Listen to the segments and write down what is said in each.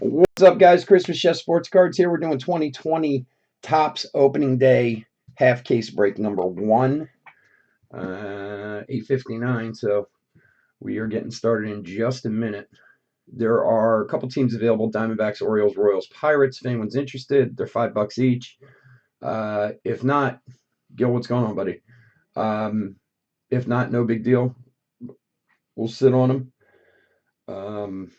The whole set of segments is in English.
What's up, guys? Chris with Chef Sports Cards here. We're doing 2020 Topps opening day half case break number one, 8:59. So we are getting started in just a minute. There are a couple teams available: Diamondbacks, Orioles, Royals, Pirates. If anyone's interested, they're $5 each. If not, Gil, what's going on, buddy? If not, no big deal. We'll sit on them.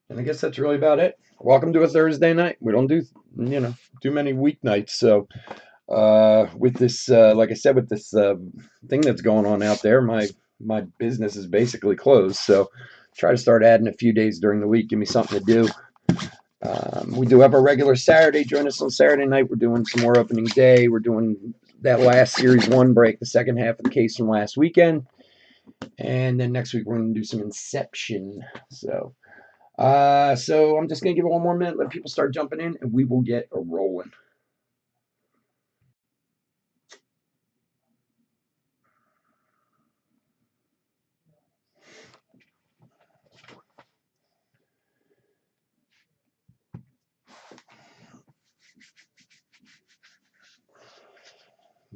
And I guess that's really about it. Welcome to a Thursday night. We don't do many weeknights. So with this, like I said, with this thing that's going on out there, my business is basically closed. So try to start adding a few days during the week. Give me something to do. We do have our regular Saturday. Join us on Saturday night. We're doing some more opening day. We're doing that last Series 1 break, the second half of the case from last weekend. And then next week we're going to do some Inception. So I'm just going to give it one more minute, let people start jumping in, and we will get a rolling.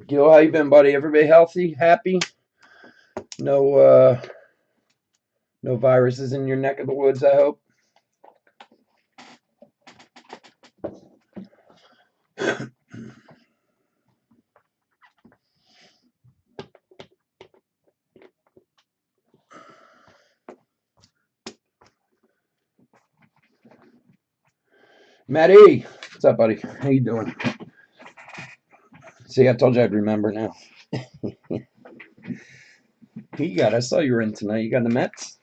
Gil, how you been, buddy? Everybody healthy, happy? No, no viruses in your neck of the woods, I hope. Matty, what's up, buddy? How you doing? See, I told you I'd remember now. Who you got? I saw you were in tonight. You got the Mets?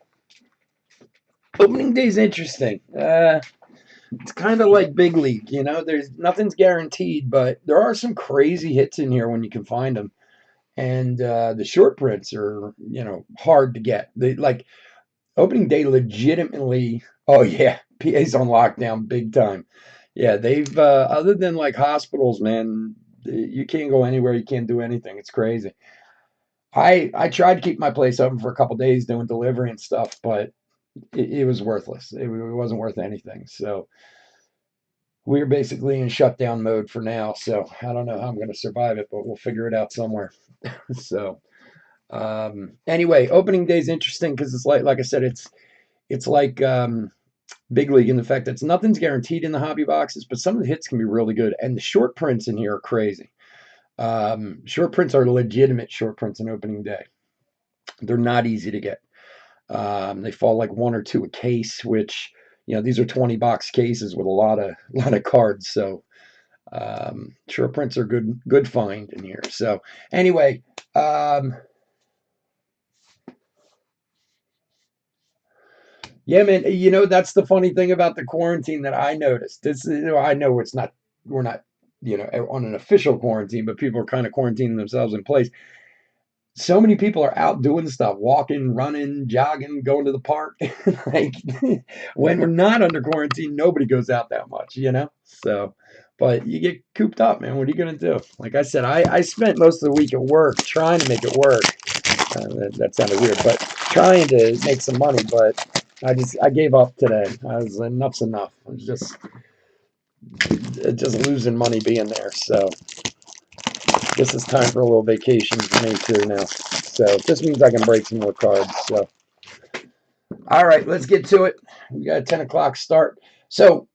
Opening day's interesting. It's kind of like big league, There's nothing's guaranteed, but there are some crazy hits in here when you can find them. And the short prints are, hard to get. They like opening day legitimately. Oh yeah, PA's on lockdown big time. Yeah, they've other than like hospitals, man, you can't go anywhere. You can't do anything. It's crazy. I tried to keep my place open for a couple days doing delivery and stuff, but it was worthless. It wasn't worth anything. So we're basically in shutdown mode for now. So I don't know how I'm going to survive it, but we'll figure it out somewhere. So anyway, opening day is interesting because it's like I said, it's like big league in the fact that nothing's guaranteed in the hobby boxes, but some of the hits can be really good, and the short prints in here are crazy. Short prints are legitimate short prints in opening day. They're not easy to get. They fall like one or two a case, which these are 20 box cases with a lot of cards. So short prints are good find in here. So anyway. Yeah, man. That's the funny thing about the quarantine that I noticed. I know we're not, on an official quarantine, but people are kind of quarantining themselves in place. So many people are out doing stuff, walking, running, jogging, going to the park. Like when we're not under quarantine, nobody goes out that much. So, but you get cooped up, man. What are you going to do? Like I said, I spent most of the week at work trying to make it work. That sounded weird, but trying to make some money, but I gave up today. I was enough's enough. I was just losing money being there. So this is time for a little vacation for me too now. So this means I can break some more cards. So all right, let's get to it. We got a 10 o'clock start. So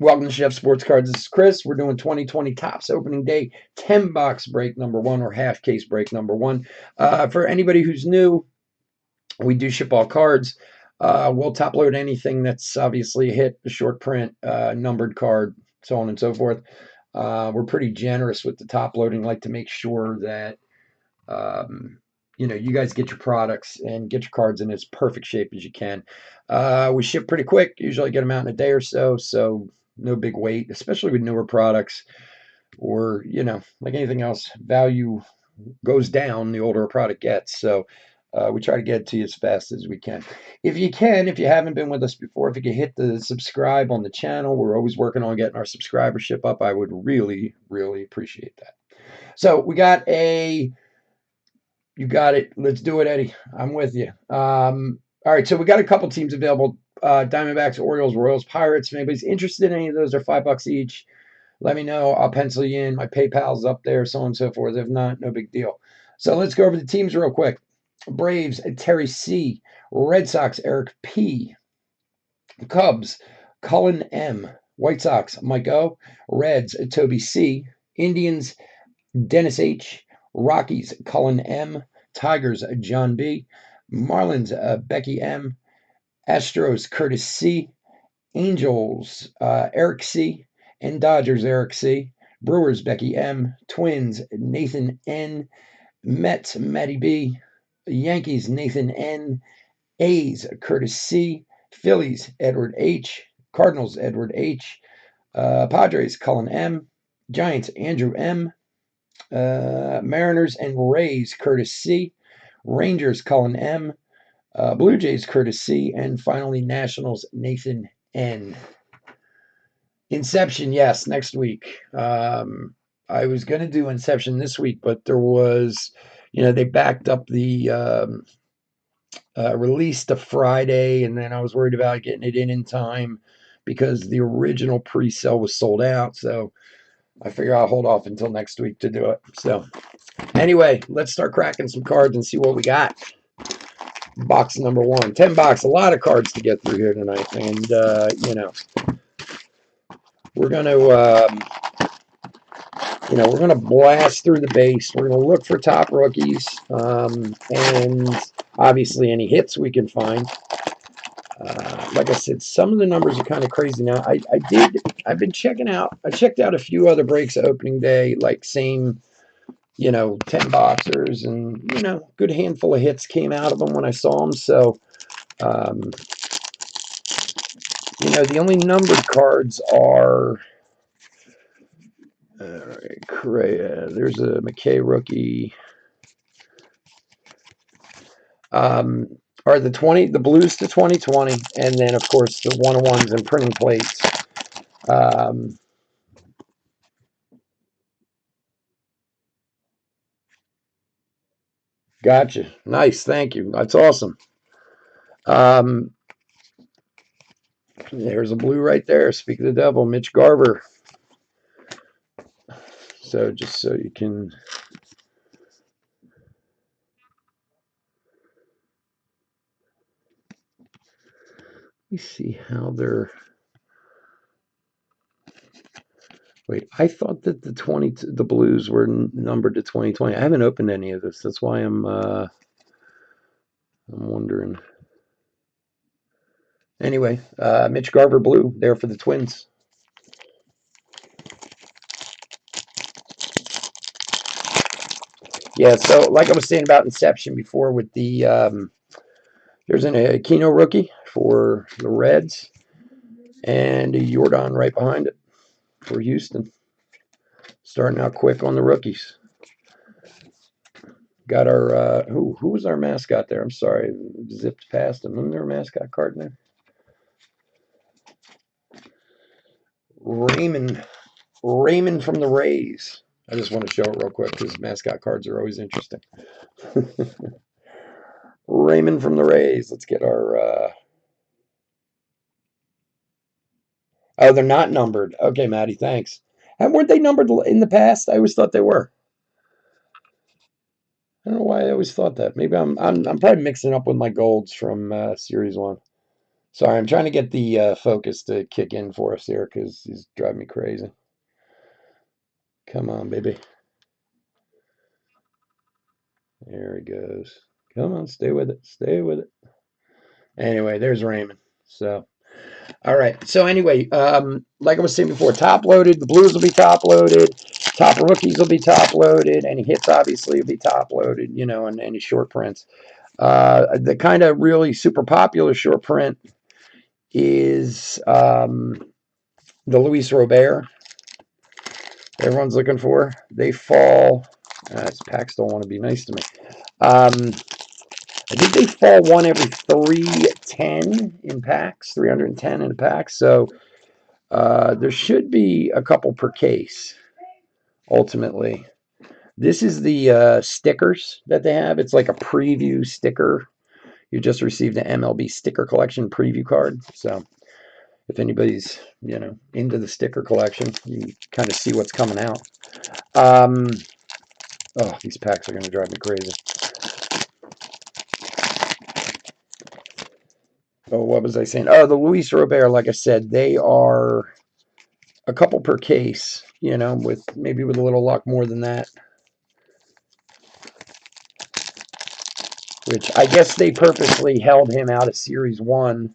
Welcome to Chef Sports Cards. This is Chris. We're doing 2020 Topps opening day 10 box break number 1 or half case break number 1. For anybody who's new, we do ship all cards. We'll top load anything that's obviously a hit, a short print, numbered card, so on and so forth. We're pretty generous with the top loading, like to make sure that you guys get your products and get your cards in as perfect shape as you can. We ship pretty quick, usually get them out in a day or so, so no big wait, especially with newer products, or like anything else, value goes down the older a product gets. So we try to get it to you as fast as we can. If you haven't been with us before, if you could hit the subscribe on the channel, we're always working on getting our subscribership up. I would really, really appreciate that. So we got you got it. Let's do it, Eddie. I'm with you. All right, so we got a couple teams available. Diamondbacks, Orioles, Royals, Pirates. If anybody's interested in any of those, they're $5 each. Let me know. I'll pencil you in. My PayPal's up there, so on and so forth. If not, no big deal. So let's go over the teams real quick. Braves, Terry C. Red Sox, Eric P. Cubs, Cullen M. White Sox, Mike O. Reds, Toby C. Indians, Dennis H. Rockies, Cullen M. Tigers, John B. Marlins, Becky M. Astros, Curtis C. Angels, Eric C. And Dodgers, Eric C. Brewers, Becky M. Twins, Nathan N. Mets, Matty B. Yankees, Nathan N. A's, Curtis C. Phillies, Edward H. Cardinals, Edward H. Padres, Cullen M. Giants, Andrew M. Mariners and Rays, Curtis C. Rangers, Cullen M. Blue Jays, Curtis C. And finally, Nationals, Nathan N. Inception, yes, next week. I was going to do Inception this week, but there was, they backed up the release to Friday, and then I was worried about getting it in time because the original pre-sale was sold out. So I figure I'll hold off until next week to do it. So anyway, let's start cracking some cards and see what we got. Box number 1, 10 box, a lot of cards to get through here tonight. And, we're going to, we're going to blast through the base. We're going to look for top rookies, and obviously any hits we can find. Like I said, some of the numbers are kind of crazy now. I've been checking out, I checked out a few other breaks opening day, like same, 10 boxers, and, good handful of hits came out of them when I saw them. So, the only numbered cards are, Correa, there's a McKay rookie. Are the Blues to 2020, and then of course the 101s and printing plates. Gotcha. Nice. Thank you. That's awesome. There's a blue right there. Speak of the devil, Mitch Garver. So just so you can. Let me see how they're. Wait, I thought that the Blues were numbered to 2020. I haven't opened any of this. That's why I'm wondering. Anyway, Mitch Garver blue there for the Twins. Yeah, so like I was saying about Inception before with the there's an Aquino rookie for the Reds and a Jordan right behind it for Houston. Starting out quick on the rookies. Got our who was our mascot there? I'm sorry, zipped past him. Isn't there a mascot card in there? Raymond from the Rays. I just want to show it real quick because mascot cards are always interesting. Raymond from the Rays. Let's get our. Oh, they're not numbered. Okay, Maddie, thanks. And weren't they numbered in the past? I always thought they were. I don't know why I always thought that. Maybe I'm probably mixing up with my golds from Series 1. Sorry, I'm trying to get the focus to kick in for us here because he's driving me crazy. Come on, baby. There he goes. Come on, stay with it. Stay with it. Anyway, there's Raymond. So, all right. So anyway, like I was saying before, top loaded. The Blues will be top loaded. Top rookies will be top loaded. Any hits obviously will be top loaded. You know, and any short prints. The kind of really super popular short print is the Luis Robert. Everyone's looking for. They fall. Packs don't want to be nice to me. I think they fall one every 310 in packs, 310 in a pack. So there should be a couple per case, ultimately. This is the stickers that they have. It's like a preview sticker. You just received an MLB sticker collection preview card. So if anybody's, into the sticker collection, you kind of see what's coming out. These packs are going to drive me crazy. Oh, what was I saying? Oh, the Luis Robert, like I said, they are a couple per case, with maybe with a little luck more than that. Which I guess they purposely held him out of Series 1.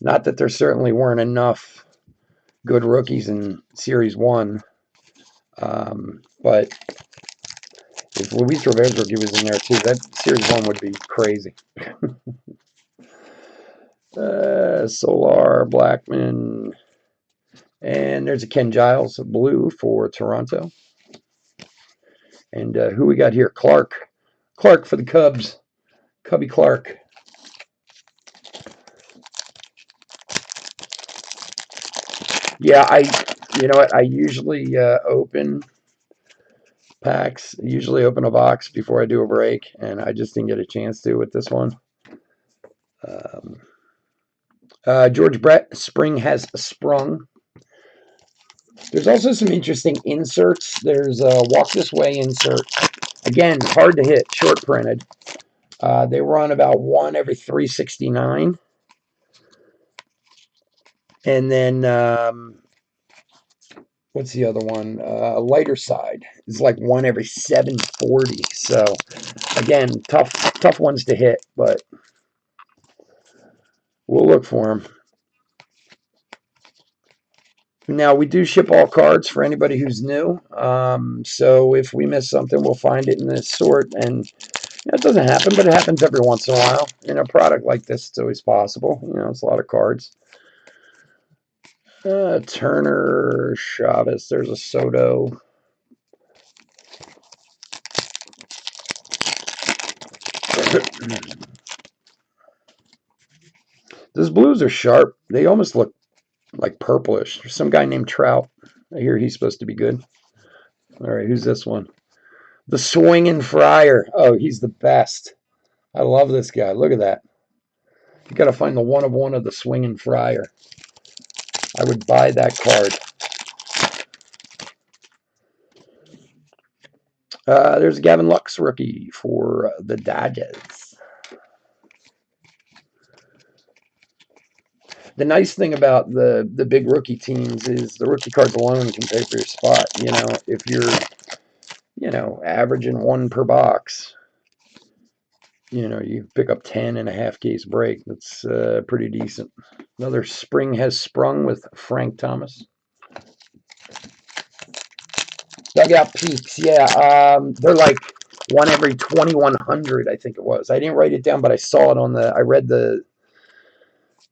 Not that there certainly weren't enough good rookies in Series 1. But if Luis Robert's rookie was in there too, that Series 1 would be crazy. Solar, Blackman. And there's a Ken Giles blue for Toronto. And who we got here? Clark. Clark for the Cubs. Cubby Clark. Yeah, you know what? I usually open packs, usually open a box before I do a break, and I just didn't get a chance to with this one. George Brett, Spring Has Sprung. There's also some interesting inserts. There's a Walk This Way insert. Again, hard to hit, short printed. They run about one every 369. And then, what's the other one? Lighter Side is like one every 740. So, again, tough ones to hit, but we'll look for them. Now, we do ship all cards for anybody who's new. So if we miss something, we'll find it in this sort. And it doesn't happen, but it happens every once in a while. In a product like this, it's always possible. It's a lot of cards. Turner, Chavez, there's a Soto. Those blues are sharp. They almost look like purplish. There's some guy named Trout. I hear he's supposed to be good. All right, who's this one? The Swinging Friar. Oh, he's the best. I love this guy. Look at that. You got to find the one of the Swinging Friar. I would buy that card. There's a Gavin Lux rookie for the Dodgers. The nice thing about the big rookie teams is the rookie cards alone can pay for your spot. If you're, averaging one per box, you pick up 10 and a half case break. That's pretty decent. Another Spring Has Sprung with Frank Thomas. Dugout Peaks, yeah. They're like one every 2,100, I think it was. I didn't write it down, but I saw it I read I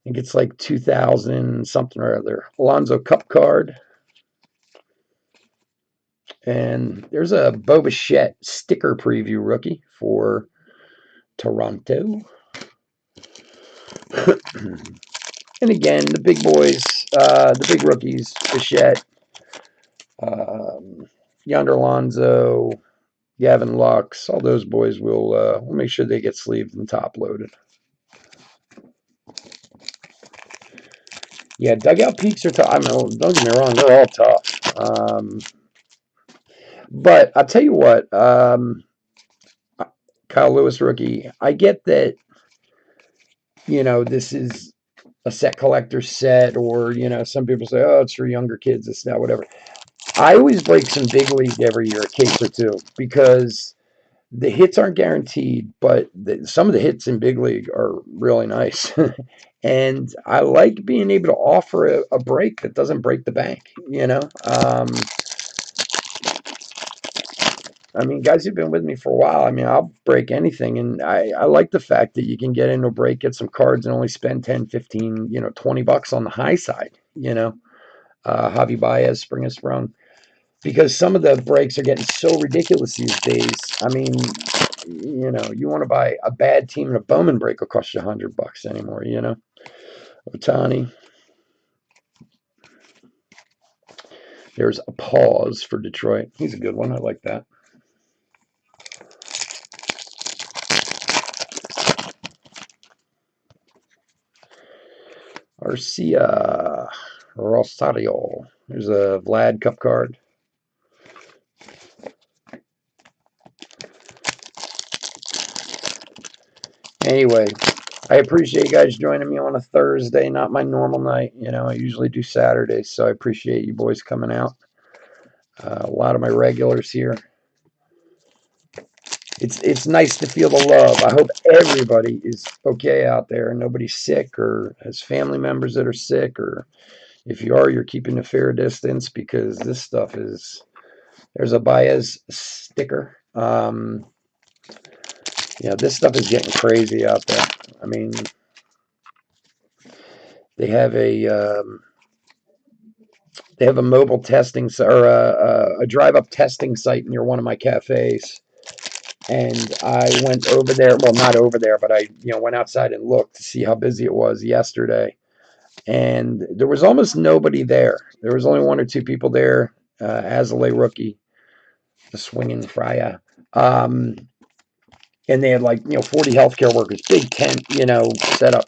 think it's like 2,000 something or other. Alonzo Cup card. And there's a Bo Bichette sticker preview rookie for Toronto. And again, the big boys, the big rookies, Bichette, Yonder Alonso, Gavin Lux, all those boys we'll make sure they get sleeved and top loaded. Yeah, dugout peaks are tough. Don't get me wrong, they're all tough. But I'll tell you what, Kyle Lewis rookie, I get that, this is a set collector set, or some people say, oh, it's for younger kids, it's not whatever. I always break some big league every year, a case or two, because the hits aren't guaranteed, but some of the hits in big league are really nice. And I like being able to offer a break that doesn't break the bank. I mean, guys who've been with me for a while, I mean, I'll break anything. And I like the fact that you can get into a break, get some cards, and only spend 10, 15, $20 on the high side. Javi Baez, Springer Sprung. Because some of the breaks are getting so ridiculous these days. I mean, you want to buy a bad team and a Bowman break will cost you $100 anymore. Otani. There's a pause for Detroit. He's a good one. I like that. Arcia Rosario. There's a Vlad Cup card. Anyway, I appreciate you guys joining me on a Thursday, not my normal night. I usually do Saturdays, so I appreciate you boys coming out. A lot of my regulars here. It's nice to feel the love. I hope everybody is okay out there and nobody's sick or has family members that are sick, or if you are, you're keeping a fair distance, because this stuff is. There's a Baez sticker. This stuff is getting crazy out there. I mean, they have a mobile testing or a drive-up testing site near one of my cafes. And I went over there, well, not over there, but I, went outside and looked to see how busy it was yesterday. And there was almost nobody there. There was only one or two people there. Azalea rookie, the swinging Frya. And they had 40 healthcare workers, big tent, set up.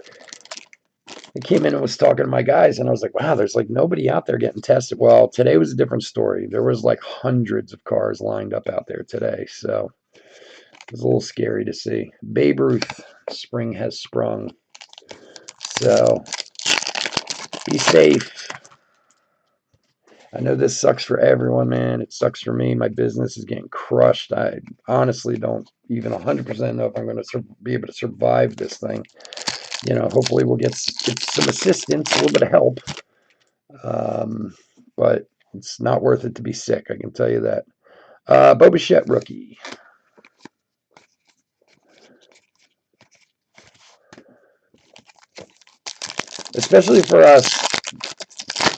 I came in and was talking to my guys, and I was like, wow, there's nobody out there getting tested. Well, today was a different story. There was hundreds of cars lined up out there today. So it was a little scary to see. Babe Ruth, spring has sprung. So be safe. I know this sucks for everyone, man. It sucks for me. My business is getting crushed. I honestly don't even 100% know if I'm going to be able to survive this thing. Hopefully we'll get some assistance, a little bit of help. But it's not worth it to be sick, I can tell you that. Bo Bichette rookie. Especially for us,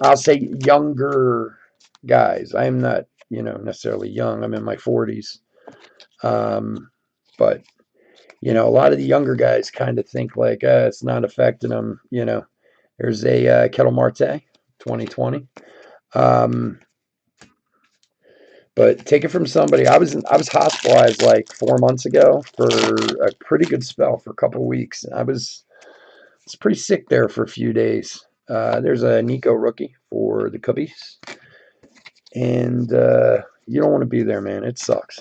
I'll say younger guys. I'm not, necessarily young. I'm in my 40s. But, a lot of the younger guys kind of think it's not affecting them. There's a Kettle Marte 2020. But take it from somebody. I was hospitalized 4 months ago for a pretty good spell for a couple of weeks. I was pretty sick there for a few days. There's a Nico rookie for the Cubbies. And you don't want to be there, man. It sucks.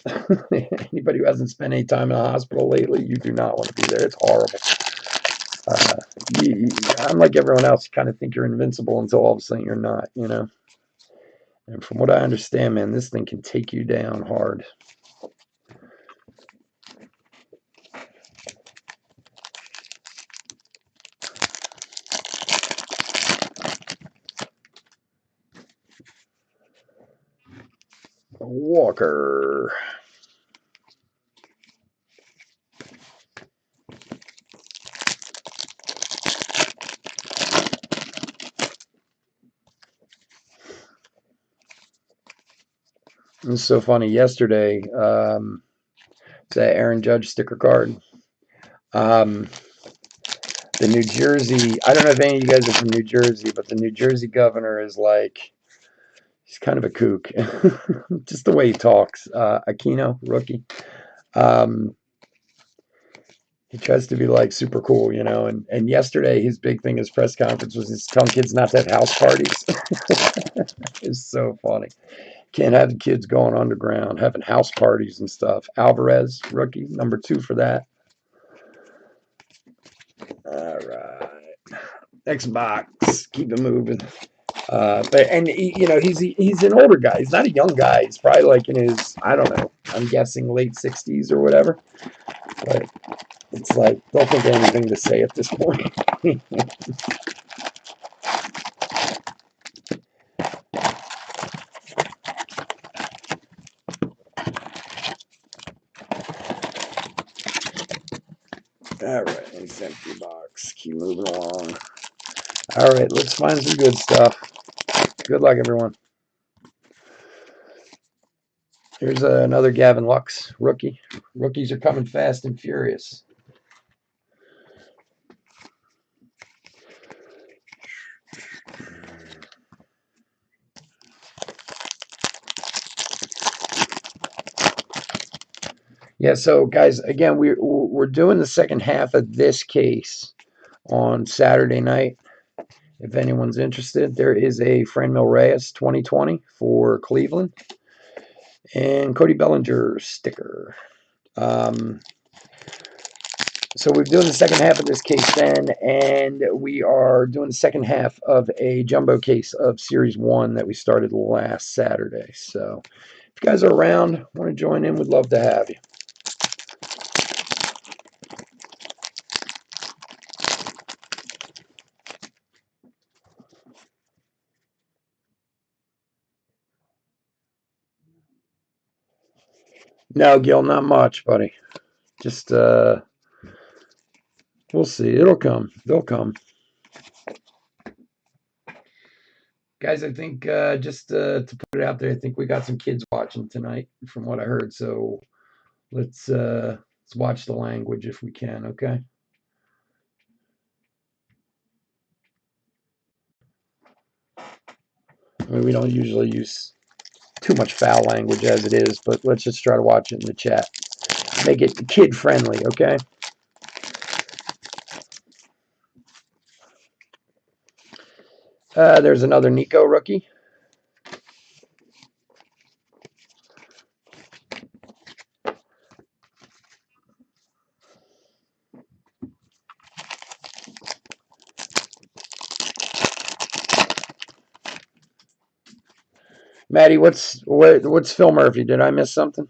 Anybody who hasn't spent any time in a hospital lately, you do not want to be there. It's horrible. I'm like everyone else. You kind of think you're invincible until all of a sudden you're not, And from what I understand, man, this thing can take you down hard. Walker. It's so funny. Yesterday, it's that Aaron Judge sticker card. The New Jersey, I don't know if any of you guys are from New Jersey, but the New Jersey governor is he's kind of a kook. Just the way he talks. Aquino, rookie. He tries to be super cool, and yesterday his big thing, his press conference, was he's telling kids not to have house parties. It's so funny. Can't have the kids going underground, having house parties and stuff. Alvarez, rookie, number 2 for that. All right. Xbox. Keep it moving. He's an older guy. He's not a young guy. He's probably like in his, I don't know, I'm guessing late 60s or whatever. But it's like, don't think of anything to say at this point. All right, nice empty box. Keep moving along. All right, let's find some good stuff. Good luck, everyone. Here's another Gavin Lux rookie. Rookies are coming fast and furious. Yeah, so guys, again, we're doing the second half of this case on Saturday night. If anyone's interested, there is a Franmil Reyes 2020 for Cleveland and Cody Bellinger sticker. So we're doing the second half of this case then, and we are doing the second half of a jumbo case of Series 1 that we started last Saturday. So if you guys are around, want to join in, we'd love to have you. No, Gil, not much, buddy. Just, we'll see. It'll come. They'll come. Guys, I think just to put it out there, I think we got some kids watching tonight from what I heard. So let's watch the language if we can, okay? I mean, we don't usually use too much foul language as it is, but let's just try to watch it in the chat. Make it kid friendly, okay? There's another Nico rookie. Maddie, what's Phil Murphy? Did I miss something?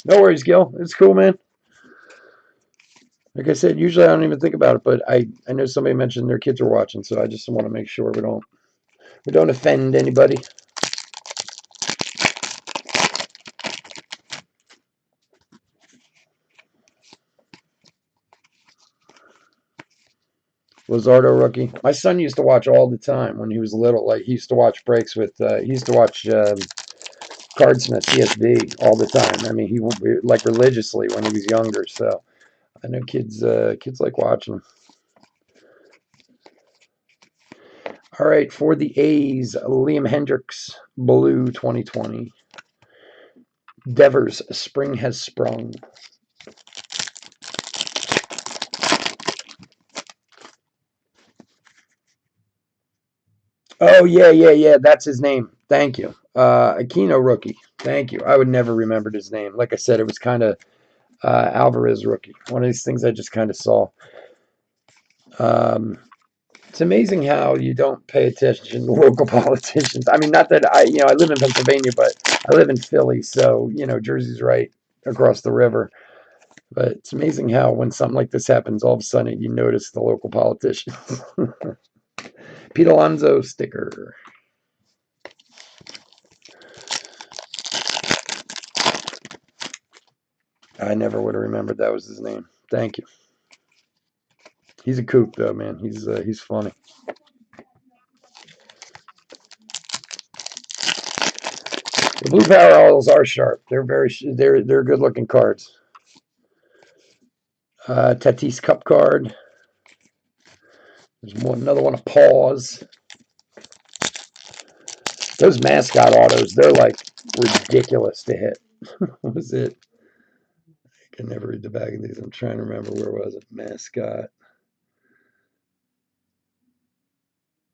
No worries, Gil. It's cool, man. Like I said, usually I don't even think about it, but I know somebody mentioned their kids were watching, so I just want to make sure we don't offend anybody. Luzardo rookie. My son used to watch all the time when he was little. Like he used to watch breaks with. He used to watch Cardsmith CSV all the time. I mean, he like religiously when he was younger. So I know kids like watching. All right, for the A's, Liam Hendriks, blue 2020. Devers, spring has sprung. Oh, yeah. That's his name. Thank you. Aquino rookie. Thank you. I would never remembered his name. Like I said, it was kind of Alvarez rookie. One of these things I just kind of saw. It's amazing how you don't pay attention to local politicians. I mean, not that I live in Pennsylvania, but I live in Philly, so Jersey's right across the river. But it's amazing how when something like this happens, all of a sudden you notice the local politicians. Pete Alonso sticker. I never would have remembered that was his name. Thank you. He's a kook though, man. He's funny. The blue parallels are sharp. They're good looking cards. Tatis Cup card. There's another one of Paws. Those mascot autos, they're like ridiculous to hit. What was it? I can never read the back of these. I'm trying to remember where was it.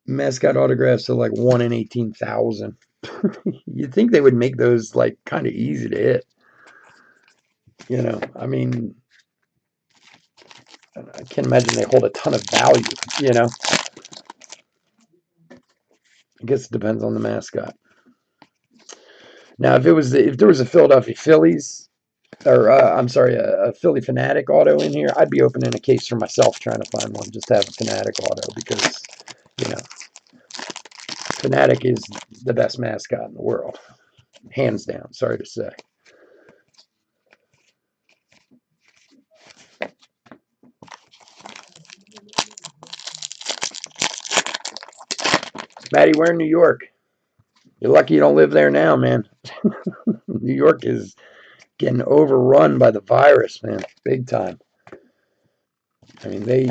Mascot autographs are like 1 in 18,000. You'd think they would make those like kind of easy to hit. I mean, I can't imagine they hold a ton of value. You know, I guess it depends on the mascot. Now, if there was a Philadelphia Phillies or I'm sorry, a Philly Fanatic auto in here, I'd be opening a case for myself trying to find one just to have a Fanatic auto because you know Fanatic is the best mascot in the world, hands down. Sorry to say. Maddie, we're in New York. You're lucky you don't live there now, man. New York is getting overrun by the virus, man, big time. I mean, they.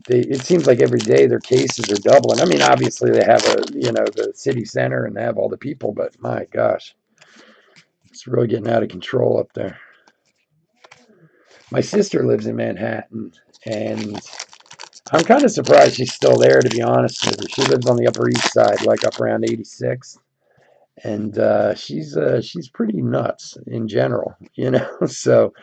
It seems like every day their cases are doubling. I mean, obviously they have the city center and they have all the people, but my gosh, it's really getting out of control up there. My sister lives in Manhattan, and I'm kind of surprised she's still there, to be honest with you. She lives on the Upper East Side, like up around 86th, and she's pretty nuts in general. So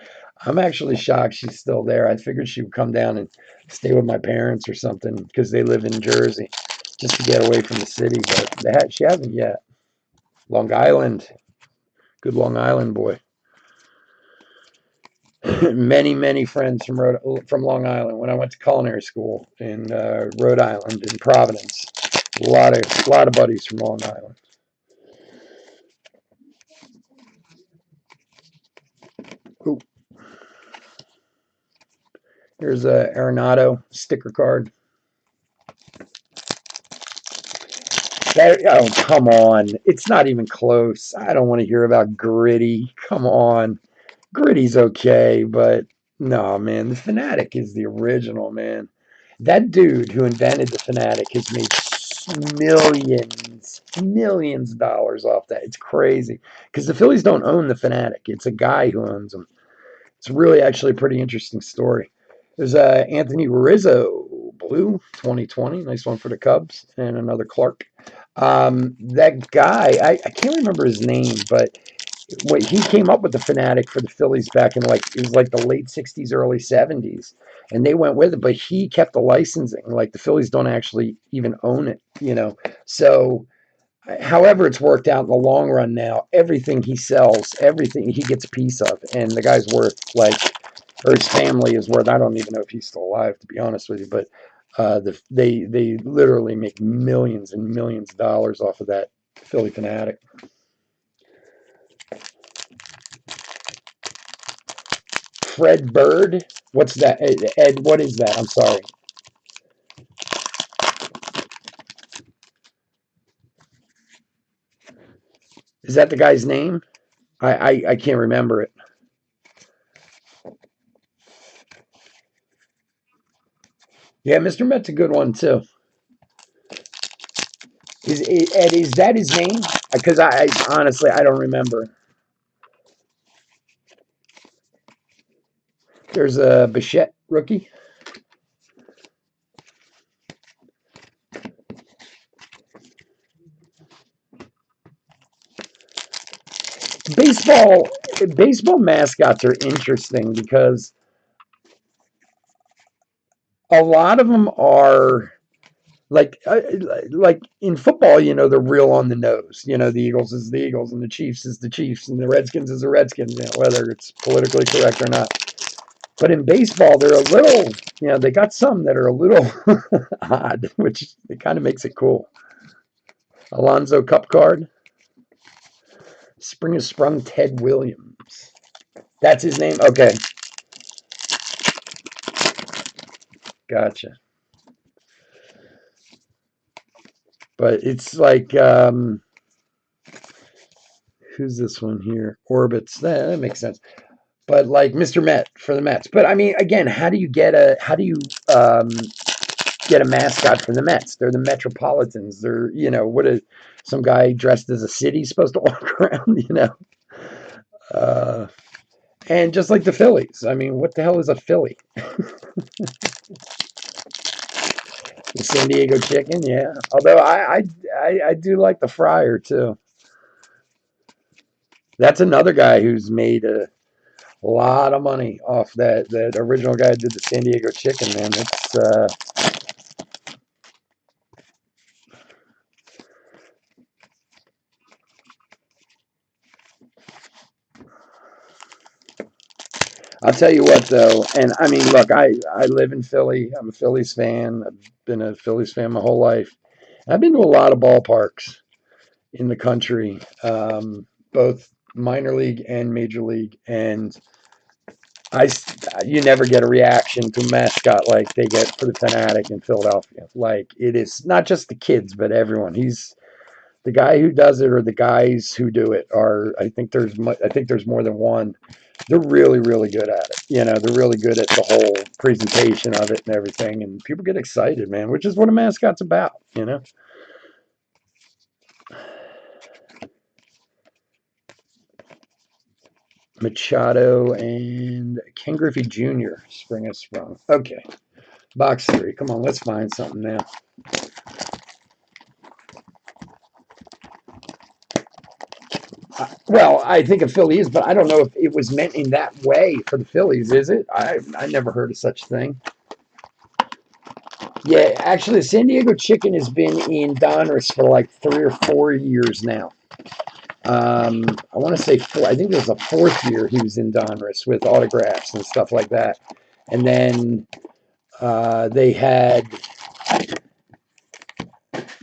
I'm actually shocked she's still there. I figured she would come down and stay with my parents or something because they live in Jersey, just to get away from the city. But she hasn't yet. Long Island, good Long Island boy. Many friends from Long Island when I went to culinary school in Rhode Island in Providence. A lot of buddies from Long Island. Ooh, here's a Arenado sticker card. Oh, come on. It's not even close. I don't want to hear about Gritty. Come on. Gritty's okay, but no, man. The Fanatic is the original, man. That dude who invented the Fanatic has made millions of dollars off that. It's crazy. Because the Phillies don't own the Fanatic. It's a guy who owns them. It's really actually a pretty interesting story. There's Anthony Rizzo, blue, 2020. Nice one for the Cubs. And another Clark. That guy, I can't remember his name, but he came up with the Fanatic for the Phillies back in it was like the late 60s, early 70s. And they went with it, but he kept the licensing. Like the Phillies don't actually even own it. So however it's worked out in the long run now, everything he sells, everything he gets a piece of. And the guy's worth or his family is worth, I don't even know if he's still alive, to be honest with you, but they literally make millions and millions of dollars off of that Philly Fanatic. Fred Bird, what's that? Ed, what is that? I'm sorry. Is that the guy's name? I can't remember it. Yeah, Mr. Met's a good one too. Ed, is that his name? Because I honestly I don't remember. There's a Bichette rookie. Baseball baseball mascots are interesting because a lot of them are like like in football, they're real on the nose. The Eagles is the Eagles, and the Chiefs is the Chiefs, and the Redskins is the Redskins. Whether it's politically correct or not. But in baseball, they're a little, they got some that are a little odd, which it kind of makes it cool. Alonzo Cup card. Spring has sprung. Ted Williams. That's his name. Okay, gotcha. But it's like who's this one here? Orbits. That makes sense. But like Mr. Met for the Mets. But I mean, again, how do you get a mascot for the Mets? They're the Metropolitans. They're what is some guy dressed as a city supposed to walk around? Uh, and just like the Phillies, I mean, what the hell is a Philly? The San Diego Chicken, yeah. Although I do like the Fryer too. That's another guy who's made a lot of money off that original guy who did the San Diego Chicken, man. I'll tell you what though, and I mean, look, I live in Philly. I'm a Phillies fan. I've been a Phillies fan my whole life. I've been to a lot of ballparks in the country, both minor league and major league, and I you never get a reaction to mascot like they get for the Fanatic in Philadelphia. Like it is not just the kids, but everyone. He's the guy who does it, or the guys who do it are. I think there's more than one. They're really really good at it. You know, they're really good at the whole presentation of it and everything, and people get excited, man, which is what a mascot's about. You know. Machado and Ken Griffey Jr. Spring has sprung. Okay, box three. Come on, let's find something now. Well, I think of Phillies, but I don't know if it was meant in that way for the Phillies, is it? I never heard of such thing. Yeah, actually, the San Diego Chicken has been in Donruss for like 3 or 4 years now. I want to say four. I think it was the fourth year he was in Donruss with autographs and stuff like that. And then they had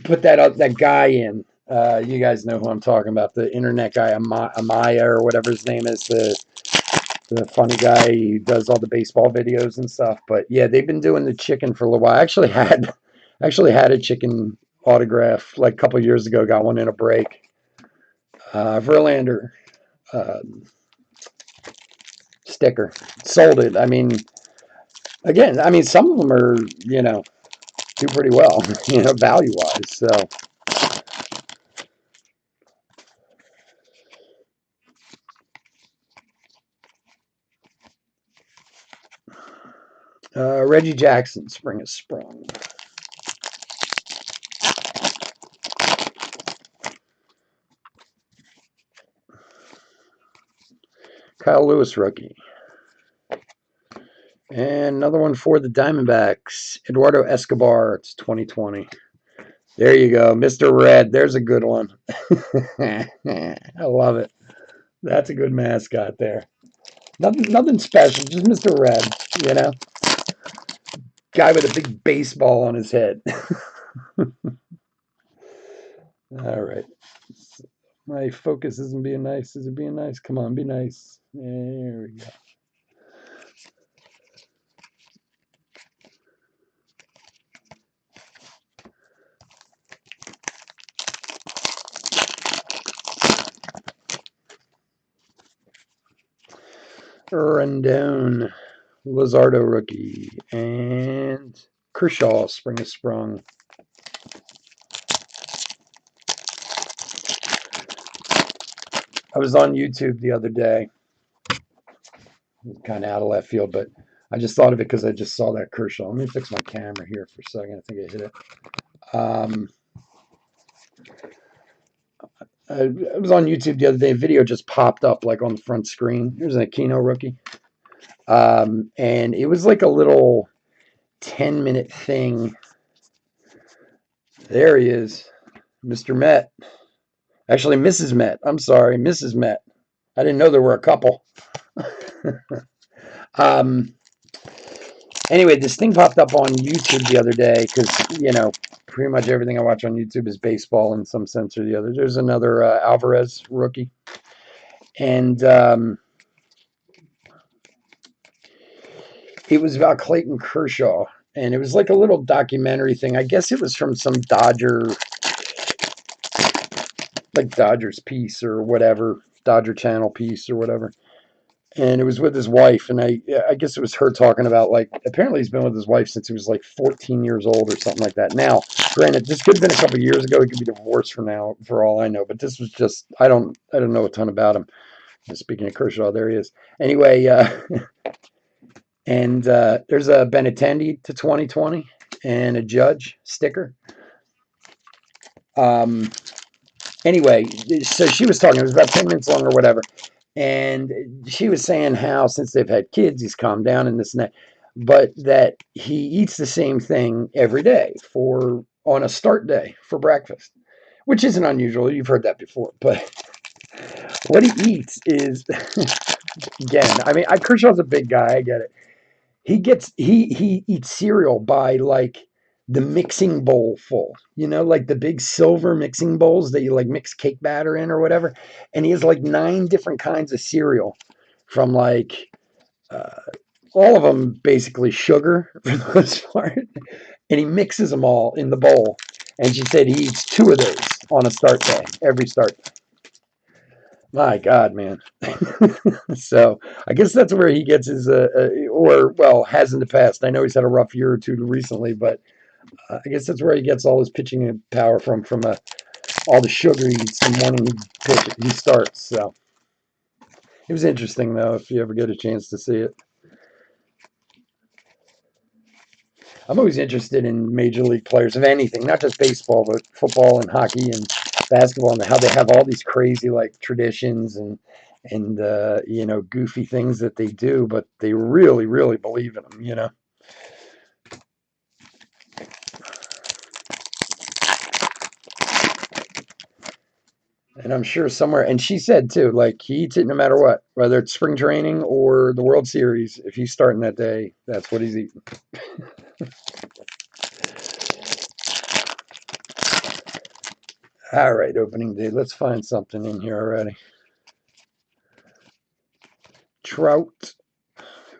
put that guy in. You guys know who I'm talking about, the internet guy, Amaya or whatever his name is, the funny guy who does all the baseball videos and stuff. But yeah, they've been doing the chicken for a little while. I actually had a chicken autograph like a couple of years ago. Got one in a break. Verlander uh, sticker, sold it. I mean, again, I mean some of them are do pretty well, value wise. So Reggie Jackson, spring is sprung. Kyle Lewis rookie. And another one for the Diamondbacks. Eduardo Escobar. It's 2020. There you go. Mr. Red. There's a good one. I love it. That's a good mascot there. Nothing special. Just Mr. Red, you know? Guy with a big baseball on his head. All right. My focus isn't being nice. Is it being nice? Come on, be nice. There we go. Rendon, Luzardo rookie, and Kershaw, spring is sprung. I was on YouTube the other day, kind of out of left field, but I just thought of it because I just saw that Kershaw. Let me fix my camera here for a second. I think I hit it. I was on YouTube the other day. A video just popped up like on the front screen. Here's an Aquino rookie. And it was like a little 10-minute thing. There he is, Mr. Met. Actually, Mrs. Met. I'm sorry, Mrs. Met. I didn't know there were a couple. Anyway, this thing popped up on YouTube the other day because, pretty much everything I watch on YouTube is baseball in some sense or the other. There's another Alvarez rookie. And it was about Clayton Kershaw. And it was like a little documentary thing. I guess it was from some Dodgers piece or whatever, Dodger Channel piece or whatever. And it was with his wife, and I guess it was her talking about, like, apparently he's been with his wife since he was like 14 years old or something like that. Now, granted, this could have been a couple of years ago. He could be divorced for all I know. But this was just I don't know a ton about him. Speaking of Kershaw, there he is. Anyway, and there's a Benintendi to 2020 and a Judge sticker. Anyway, so she was talking. It was about 10 minutes long or whatever, and she was saying how since they've had kids, he's calmed down and this and that, but that he eats the same thing every day for on a start day for breakfast, which isn't unusual. You've heard that before, but what he eats is again. I mean, Kershaw's a big guy. I get it. He eats cereal by like the mixing bowl full, like the big silver mixing bowls that you like mix cake batter in or whatever. And he has like 9 different kinds of cereal from like uh, all of them basically sugar for the most part. And he mixes them all in the bowl. And she said he eats 2 of those on a start day, every start. My God, man. So I guess that's where he gets his, or well, has in the past. I know he's had a rough year or two recently, but I guess that's where he gets all his pitching power from all the sugar he eats the morning he starts. So it was interesting, though, if you ever get a chance to see it. I'm always interested in major league players of anything, not just baseball, but football and hockey and basketball, and how they have all these crazy like traditions and goofy things that they do, but they really really believe in them. And I'm sure somewhere, and she said too, like he eats it no matter what, whether it's spring training or the World Series. If he's starting that day, that's what he's eating. All right, opening day. Let's find something in here already. Trout.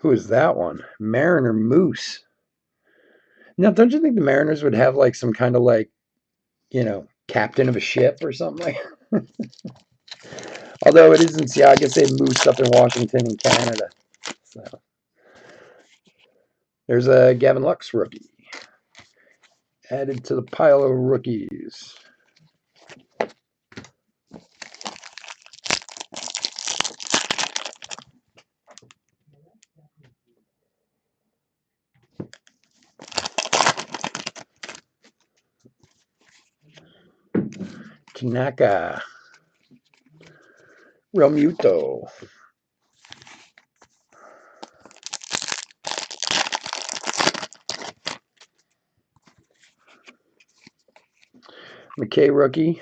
Who is that one? Mariner Moose. Now, don't you think the Mariners would have like some kind of like, captain of a ship or something like? Although it isn't Seattle, I guess they have Moose up in Washington and Canada. So there's a Gavin Lux rookie added to the pile of rookies. Tanaka, Realmuto, McKay rookie,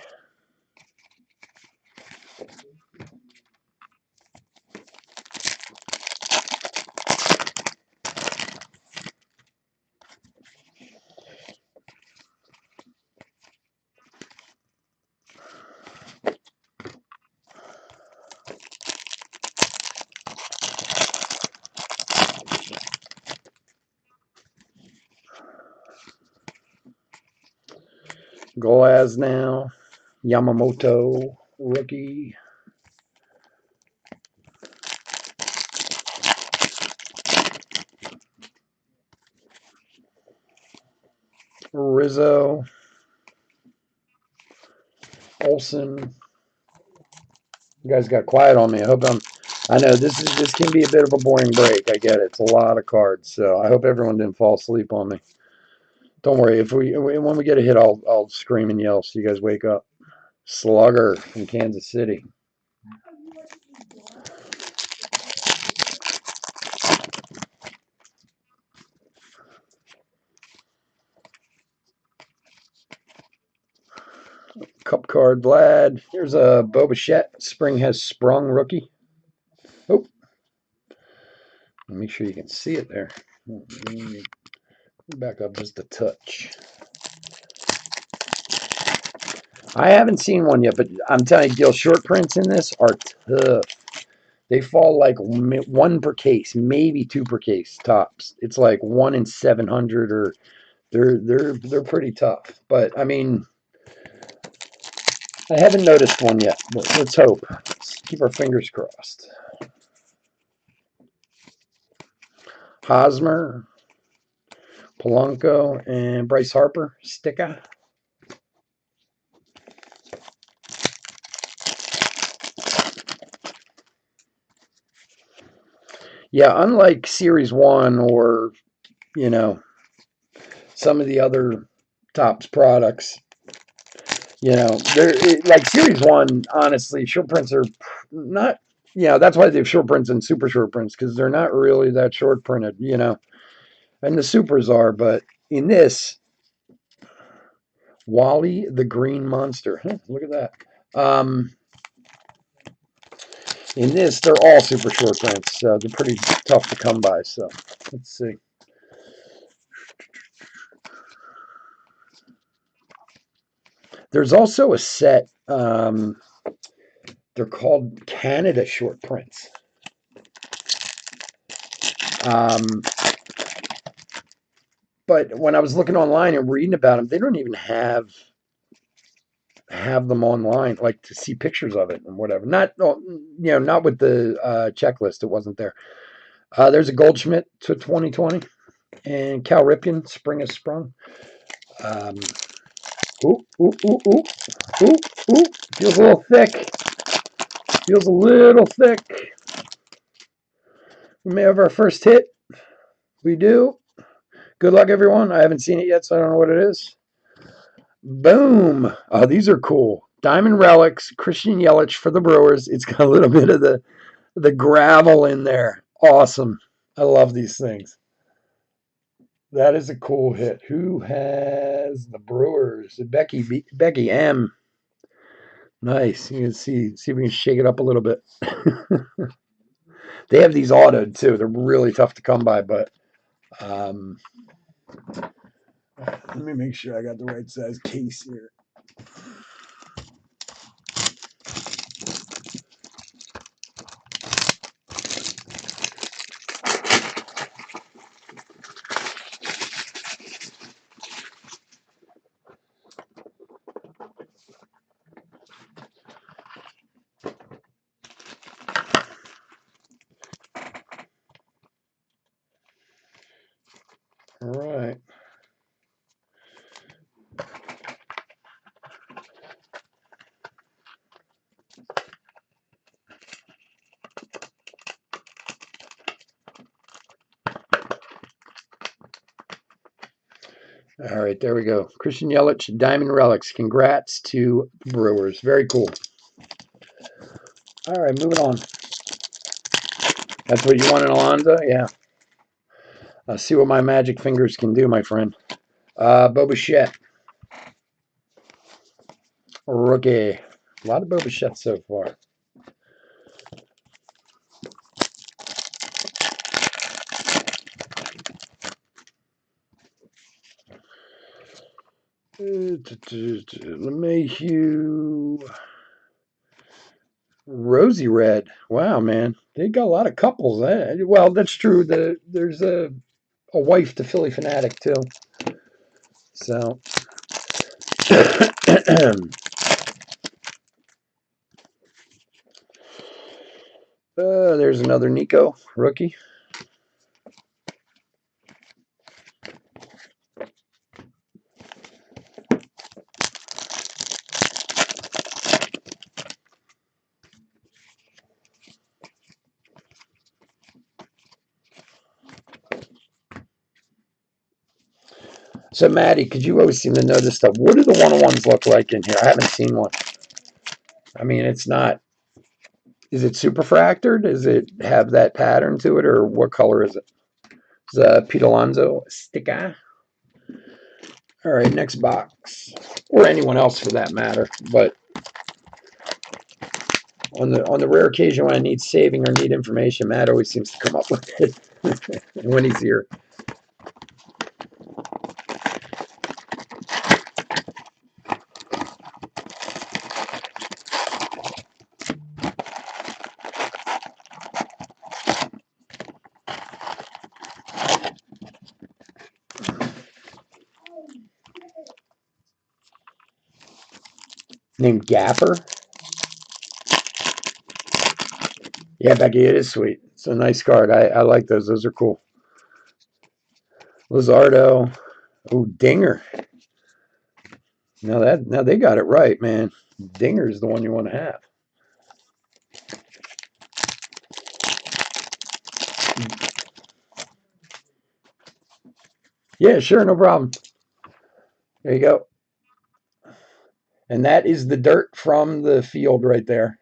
Glasnow, Yamamoto rookie, Rizzo, Olson. You guys got quiet on me. I know this can be a bit of a boring break. I get it. It's a lot of cards, so I hope everyone didn't fall asleep on me. Don't worry. If when we get a hit, I'll scream and yell so you guys wake up. Slugger from Kansas City. Cup card, Vlad. Here's a Bo Bichette. Spring has sprung rookie. Oh, make sure you can see it there. Back up just a touch. I haven't seen one yet, but I'm telling you, Gil, short prints in this are tough. They fall like 1 per case, maybe 2 per case tops. It's like 1 in 700, or they're pretty tough. But I mean, I haven't noticed one yet. But let's hope. Let's keep our fingers crossed. Hosmer, Polanco, and Bryce Harper, Sticka. Yeah, unlike Series 1 or, you know, some of the other Topps products, You know, they're like series one. Honestly, short prints are not. You know, that's why they have short prints and super short prints because they're not really that short printed. You know, and the supers are, but in this, Wally the Green Monster. Huh, look at that. In this, they're all super short prints, so they're pretty tough to come by. So let's see. There's also a set. They're called Canada short prints. Um, but when I was looking online and reading about them, they don't even have them online, like to see pictures of it and whatever. Not not with the checklist. It wasn't there. There's a Goldschmidt to 2020 and Cal Ripken Spring has Sprung. Um, ooh, ooh, ooh, ooh, ooh, ooh. Feels a little thick. Feels a little thick. We may have our first hit. We do. Good luck, everyone. I haven't seen it yet, so I don't know what it is. Boom. Oh, these are cool. Diamond Relics, Christian Yelich for the Brewers. It's got a little bit of the gravel in there. Awesome. I love these things. That is a cool hit. Who has the Brewers? Becky M. Nice. You can see if we can shake it up a little bit. They have these autoed too. They're really tough to come by, but um, let me make sure I got the right size case here. All right. All right, there we go. Christian Yelich, Diamond Relics. Congrats to the Brewers. Very cool. All right, moving on. That's what you want in Alonzo? Yeah. I'll see what my magic fingers can do, my friend. Bo Bichette, rookie. A lot of Bo Bichette so far. LeMahieu, Rosie Red. Wow, man, they got a lot of couples. Well, that's true. There's a wife to Philly Fanatic too. So there's another Nico rookie. So, Maddie, could you always seem to know this stuff? What do the one-on-ones look like in here? I haven't seen one. I mean, it's not. Is it superfractored? Does it have that pattern to it, or what color is it? It's a Pete Alonso sticker. All right, next box, or anyone else for that matter. But on the rare occasion when I need saving or need information, Matt always seems to come up with it when he's here. Named Gaffer. Yeah, Becky, it is sweet. It's a nice card. I like those. Those are cool. Lizardo. Oh, Dinger. Now they got it right, man. Dinger is the one you want to have. Yeah, sure, no problem. There you go. And that is the dirt from the field right there.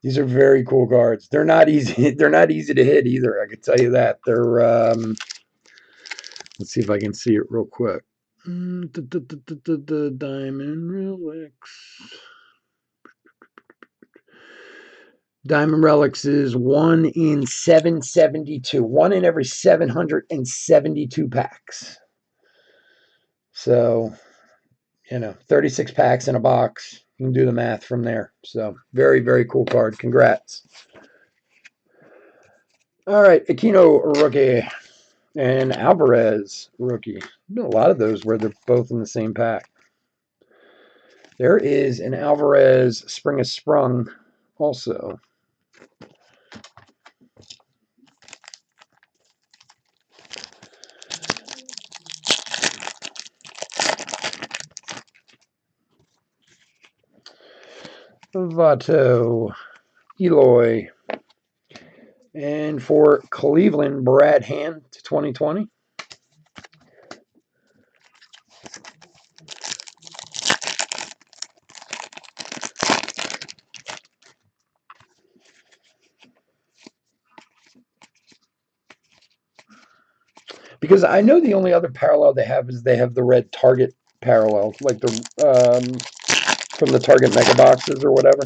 These are very cool cards. They're not easy. They're not easy to hit either. I can tell you that. They're. Let's see if I can see it real quick. The Diamond Relics. Diamond Relics is 1 in 772. 1 in every 772 packs. So, 36 packs in a box. You can do the math from there. So, very, very cool card. Congrats. All right, Aquino rookie and Alvarez rookie. Been a lot of those where they're both in the same pack. There is an Alvarez Spring has Sprung also. Vato, Eloy, and for Cleveland, Brad Hand to 2020. Because I know the only other parallel they have is they have the red Target parallel, like the from the Target mega boxes or whatever.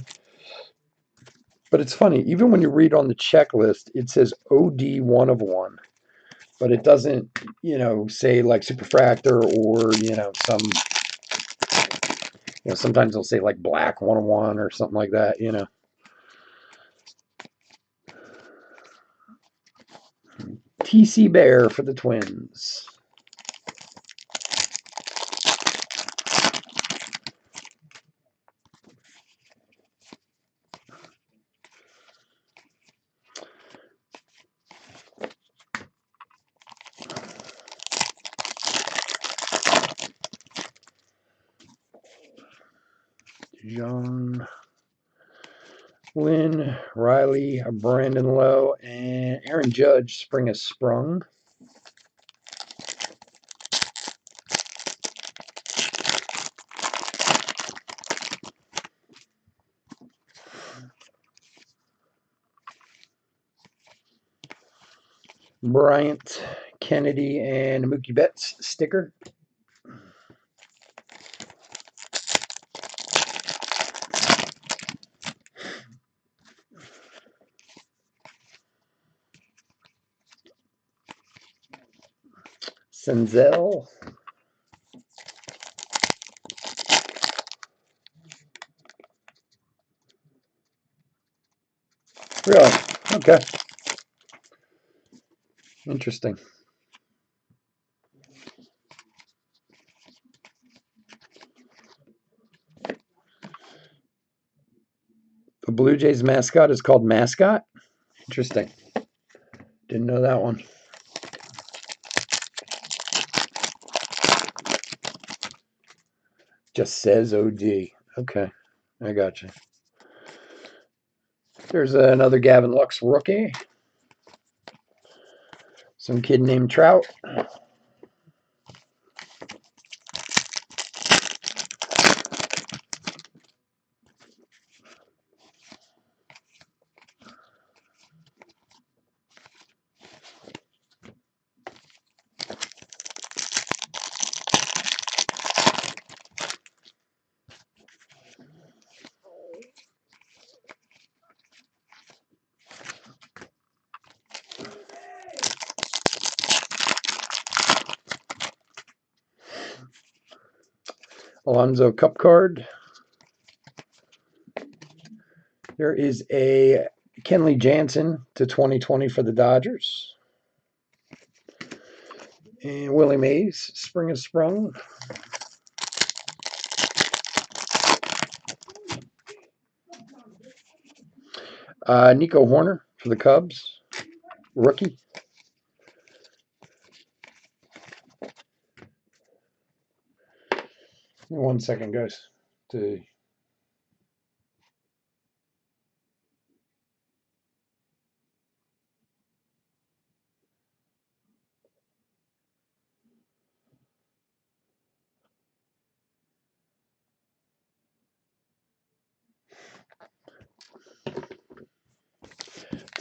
But it's funny, even when you read on the checklist, it says OD 1 of 1. But it doesn't, say like Superfractor or, sometimes they'll say like Black 1 of 1 or something like that, TC Bear for the Twins. John Lynn, Riley, Brandon Lowe, and Aaron Judge Spring has Sprung. Bryant, Kennedy, and Mookie Betts sticker. Senzel. Really? Okay. Interesting. The Blue Jays mascot is called Mascot? Interesting. Didn't know that one. Just says OD. Okay. I got you. There's another Gavin Lux rookie. Some kid named Trout. Alonzo Cup card. There is a Kenley Jansen to 2020 for the Dodgers. And Willie Mays, Spring has Sprung. Nico Hoerner for the Cubs, rookie. One second, guys.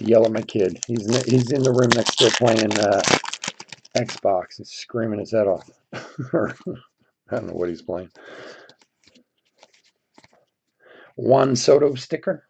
to yell at my kid. He's in the room next door playing Xbox. He's screaming his head off. I don't know what he's playing. Juan Soto sticker.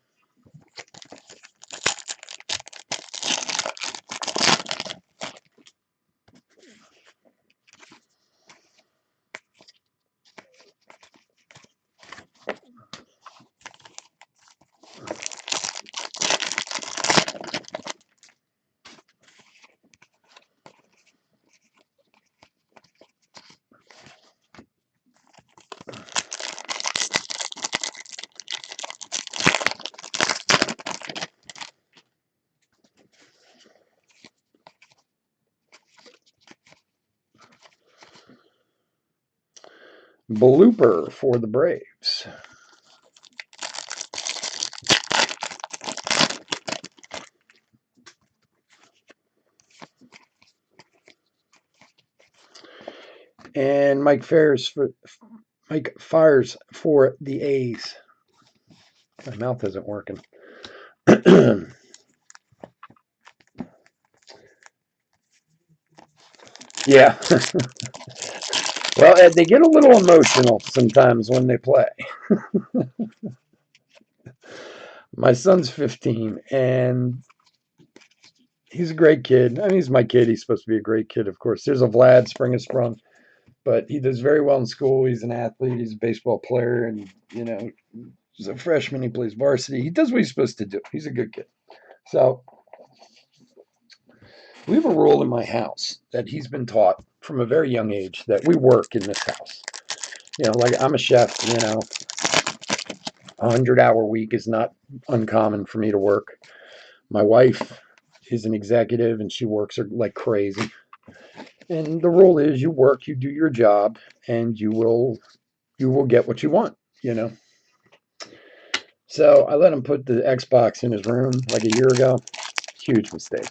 Blooper for the Braves. And Mike Fiers for the A's. My mouth isn't working. Yeah. Well, they get a little emotional sometimes when they play. My son's 15, and he's a great kid. I mean, he's my kid. He's supposed to be a great kid, of course. There's a Vlad Springer Sprung, but he does very well in school. He's an athlete. He's a baseball player, and he's a freshman. He plays varsity. He does what he's supposed to do. He's a good kid. So we have a rule in my house that he's been taught from a very young age that we work in this house. Like I'm a chef. 100-hour week is not uncommon for me to work. My wife is an executive and she works like crazy. And the rule is you work, you do your job, and you will get what you want, So I let him put the Xbox in his room like a year ago. Huge mistake.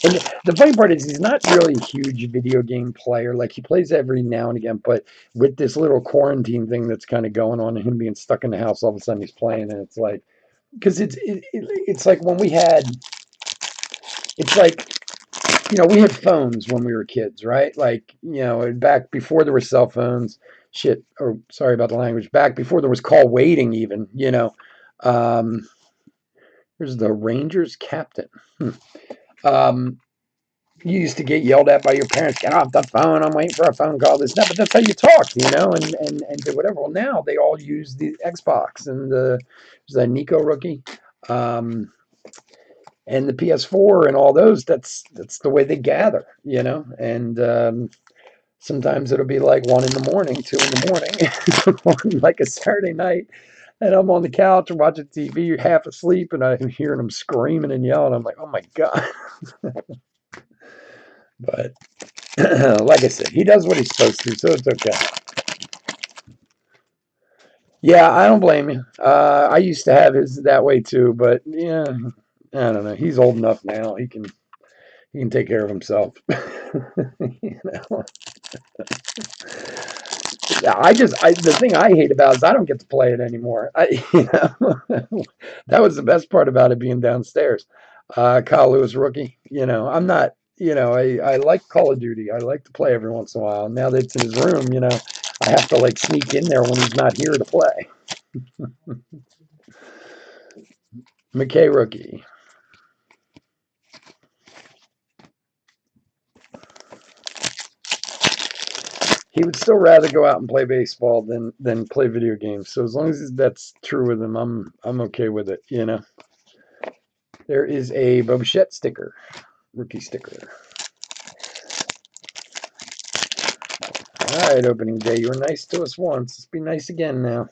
And the funny part is he's not really a huge video game player. Like he plays every now and again, but with this little quarantine thing that's kind of going on and him being stuck in the house, all of a sudden he's playing, and it's like, because it's like when it's like we had phones when we were kids, right? Like, back before there were cell phones, shit, or sorry about the language, back before there was call waiting even, um, here's the Rangers captain. Um, you used to get yelled at by your parents, get off the phone, I'm waiting for a phone call, this, that, but that's how you talked, and do whatever. Well, now they all use the Xbox and there's that Nico rookie. And the PS4 and all those, that's the way they gather, and sometimes it'll be like 1 in the morning, 2 in the morning, on like a Saturday night, and I'm on the couch and watching TV, half asleep, and I'm hearing them screaming and yelling. I'm like, oh my God. But like I said, he does what he's supposed to, so it's okay. Yeah, I don't blame you. I used to have his that way too, but yeah, I don't know. He's old enough now. He can take care of himself. you know? Yeah, the thing I hate about it is I don't get to play it anymore. That was the best part about it being downstairs. Kyle Lewis rookie. I'm not. I like Call of Duty. I like to play every once in a while. Now that it's in his room, I have to like sneak in there when he's not here to play. McKay rookie. He would still rather go out and play baseball than play video games. So as long as that's true with him, I'm okay with it. There is a Bo Bichette sticker, rookie sticker. All right, opening day. You were nice to us once. Let's be nice again now.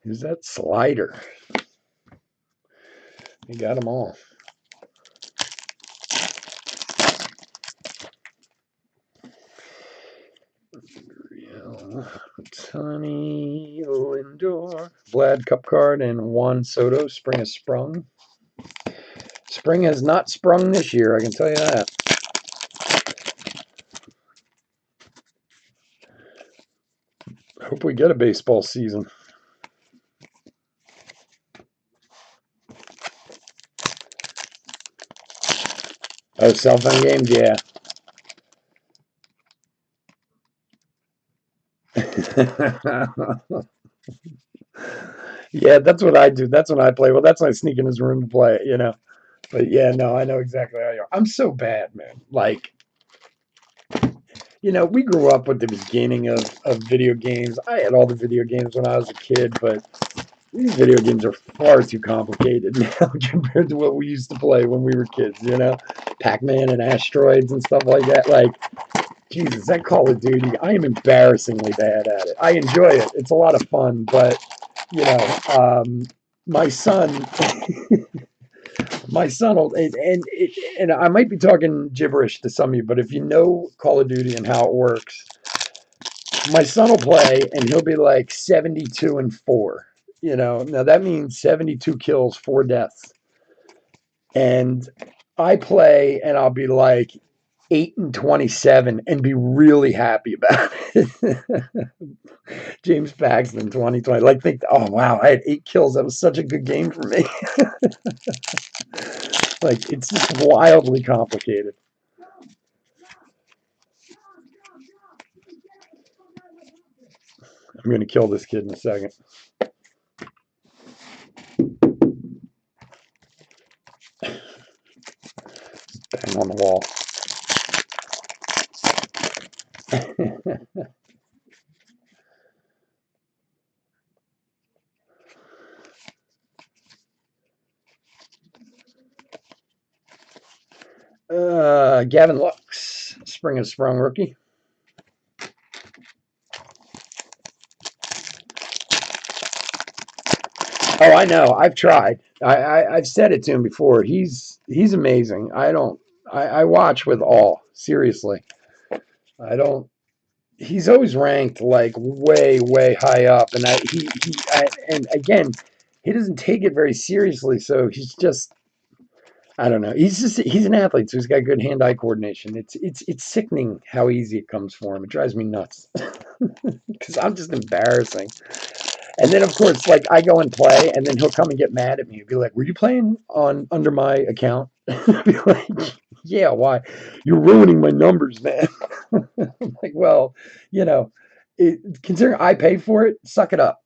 Who's that slider? You got them all. Tony Lindor, Vlad Cup card, and Juan Soto. Spring has sprung. Spring has not sprung this year, I can tell you that. Hope we get a baseball season. Oh, cell phone games, yeah. Yeah, that's what I do. That's when I play. Well, that's when I sneak in his room to play, you know. But yeah, no, I know exactly how you are. I'm so bad, man. Like, you know, we grew up with the beginning of video games. I had all the video games when I was a kid, but these video games are far too complicated now compared to what we used to play when we were kids, you know? Pac-Man and Asteroids and stuff like that. Like, Jesus, that Call of Duty, I am embarrassingly bad at it. I enjoy it. It's a lot of fun, but, you know, my son, my son, and I might be talking gibberish to some of you, but if you know Call of Duty and how it works, my son will play and he'll be like 72 and 4. You know, now that means 72 kills, 4 deaths. And I play and I'll be like 8 and 27 and be really happy about it. James Paxton 2020. Like think, oh wow, I had 8 kills. That was such a good game for me. Like it's just wildly complicated. I'm gonna kill this kid in a second. Bang on the wall. Gavin Lux, Spring has sprung rookie. Oh, I know. I've tried. I've said it to him before. He's amazing. I watch with awe. Seriously. I don't. He's always ranked like way high up, and and again, he doesn't take it very seriously. So he's just, I don't know. He's an athlete, so he's got good hand-eye coordination. It's sickening how easy it comes for him. It drives me nuts because I'm just embarrassing. And then, of course, like I go and play, and then he'll come and get mad at me. He'll be like, "Were you playing on under my account?" I'll be like, "Yeah, why? You're ruining my numbers, man." I'm like, well, you know, considering I pay for it, suck it up.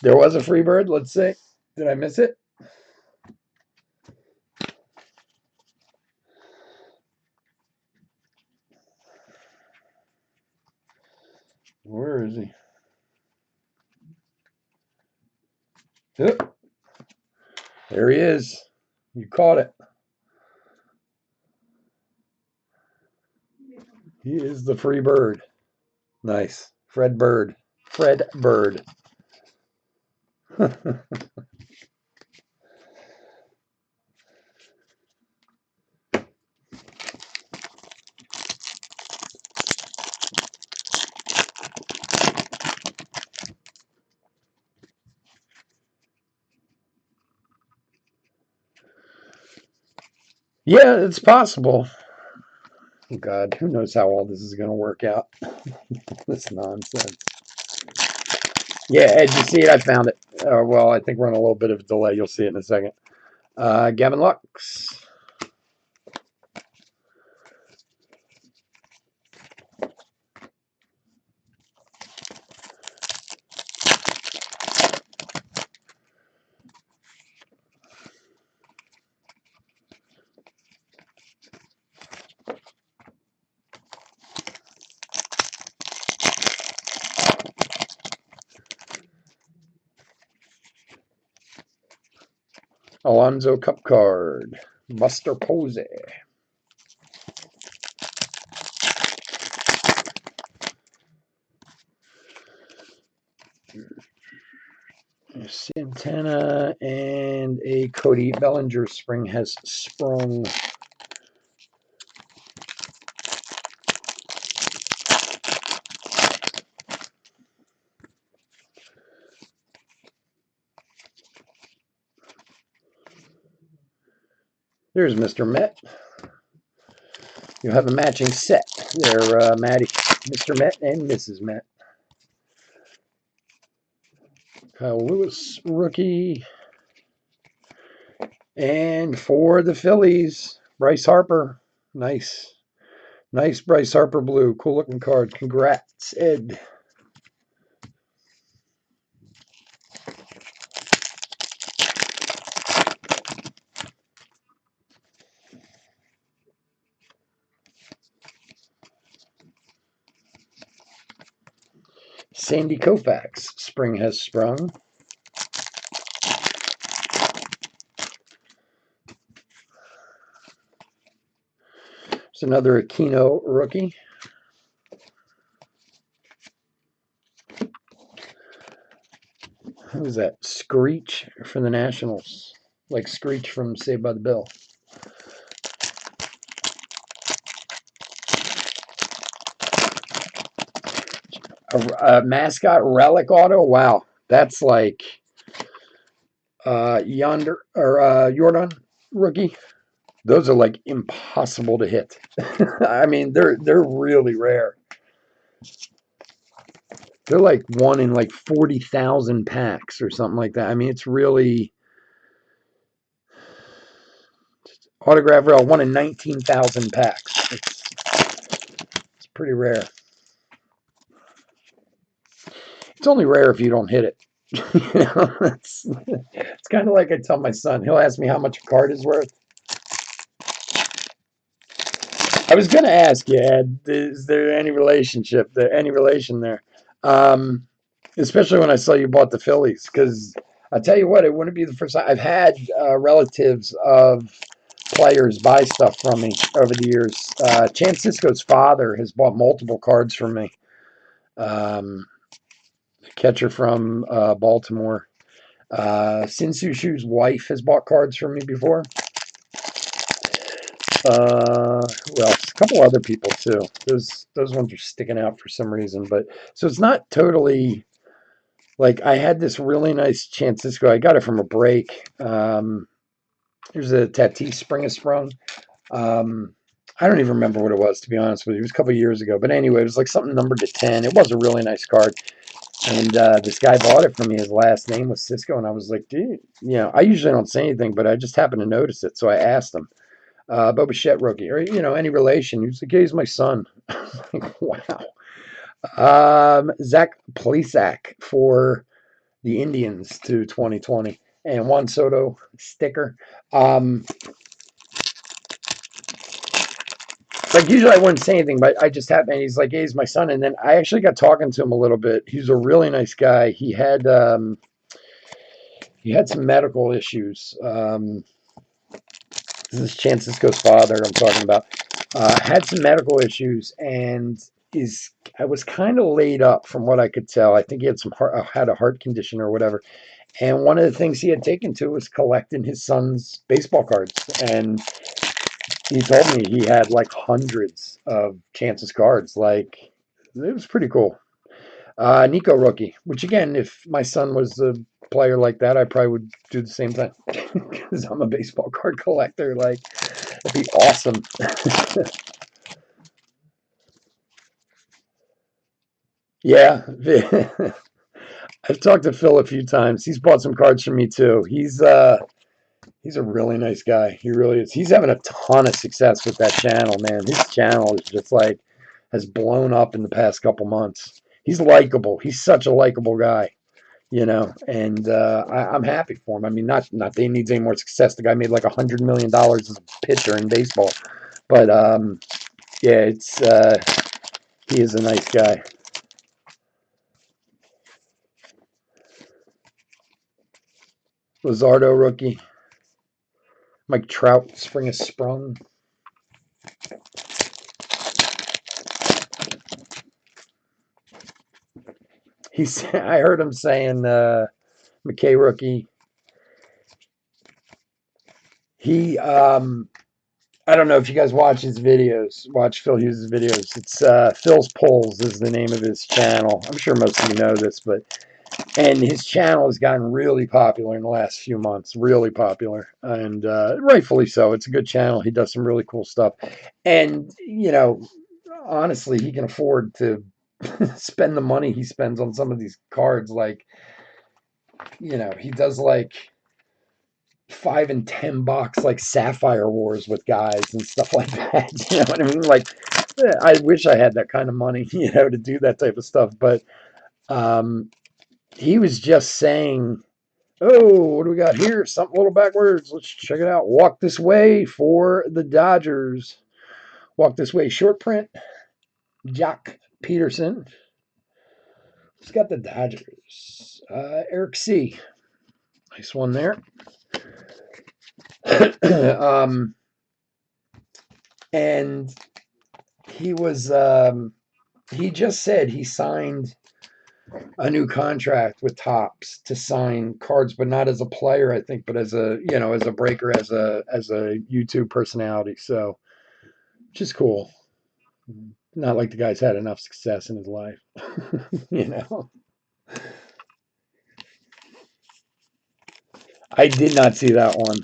There was a free bird. Let's see. Did I miss it? Where is he? Oh, there he is. You caught it. He is the free bird. Nice. Fred Bird. Fred Bird. Yeah, it's possible. Oh God, who knows how all this is going to work out? This nonsense. Yeah, Ed, you see it? I found it. Well, I think we're on a little bit of a delay. You'll see it in a second. Gavin Lux. Alonzo Cup card. Buster Posey. Santana and a Cody Bellinger. Spring has sprung. There's Mr. Met. You have a matching set there, Maddie. Mr. Met and Mrs. Met. Kyle Lewis, rookie. And for the Phillies, Bryce Harper. Nice. Nice Bryce Harper blue. Cool looking card. Congrats, Ed. Sandy Koufax. Spring has sprung. It's another Aquino rookie. Who's that? Screech for the Nationals. Like Screech from Saved by the Bell. A mascot relic auto? Wow. That's like Yonder or Jordan rookie. Those are like impossible to hit. I mean, they're really rare. They're like one in like 40,000 packs or something like that. I mean, it's really autograph rail, one in 19,000 packs. It's pretty rare. It's only rare if you don't hit it. You know, it's kind of like I tell my son. He'll ask me how much a card is worth. I was going to ask you, Ed, is there any relationship there, any relation there? Especially when I saw you bought the Phillies, because I tell you what, it wouldn't be the first time. I've had relatives of players buy stuff from me over the years. Chance Sisco's father has bought multiple cards from me. Catcher from Baltimore. Sin Soo Shu's wife has bought cards from me before. Who else? A couple other people too. Those ones are sticking out for some reason, but so it's not totally like I had this really nice Chance Sisco. I got it from a break. Here's a Tatis Spring has Sprung. I don't even remember what it was, to be honest with you. It was a couple of years ago, but anyway, it was like something numbered to 10. It was a really nice card. And this guy bought it from me. His last name was Cisco, and I was like, dude, you know, I usually don't say anything, but I just happened to notice it, so I asked him. Bo Bichette rookie, or you know, any relation? He was like, yeah, he's my son. Like, wow. Zach Plesac for the Indians to 2020, and Juan Soto sticker. Like usually I wouldn't say anything, but I just happened. He's like, hey, he's my son, and then I actually got talking to him a little bit. He's a really nice guy. He had some medical issues. This is Chance Sisco's father I'm talking about. Had some medical issues and I was kind of laid up from what I could tell. I think he had had a heart condition or whatever. And one of the things he had taken to was collecting his son's baseball cards. And he told me he had like hundreds of Chance's cards. Like, it was pretty cool. Nico rookie, which again, if my son was a player like that, I probably would do the same thing because I'm a baseball card collector. Like, it'd be awesome. Yeah. I've talked to Phil a few times. He's bought some cards from me too. He's a really nice guy. He really is. He's having a ton of success with that channel, man. His channel is just like has blown up in the past couple months. He's likable. He's such a likable guy, you know, and I'm happy for him. I mean, not that he needs any more success. The guy made like $100 million as a pitcher in baseball, but yeah, he is a nice guy. Luzardo rookie. Mike Trout, spring has sprung. I heard him saying McKay rookie. He I don't know if you guys watch his videos. Watch Phil Hughes' videos. It's Phil's Polls is the name of his channel. I'm sure most of you know this, but And his channel has gotten really popular in the last few months, really popular, and rightfully so. It's a good channel. He does some really cool stuff, and honestly, he can afford to spend the money he spends on some of these cards. Like, he does like 5 and 10 box like Sapphire Wars with guys and stuff like that. You know what I mean? Like, I wish I had that kind of money, to do that type of stuff. But um, he was just saying, "Oh, what do we got here? Something a little backwards. Let's check it out. Walk this way for the Dodgers. Walk this way. Short print. Jock Peterson. Who's got the Dodgers? Eric C. Nice one there." And he just said he signed a new contract with Topps to sign cards, but not as a player, I think, but as a breaker, as a YouTube personality. So, which is cool. Not like the guy's had enough success in his life, you know. I did not see that one.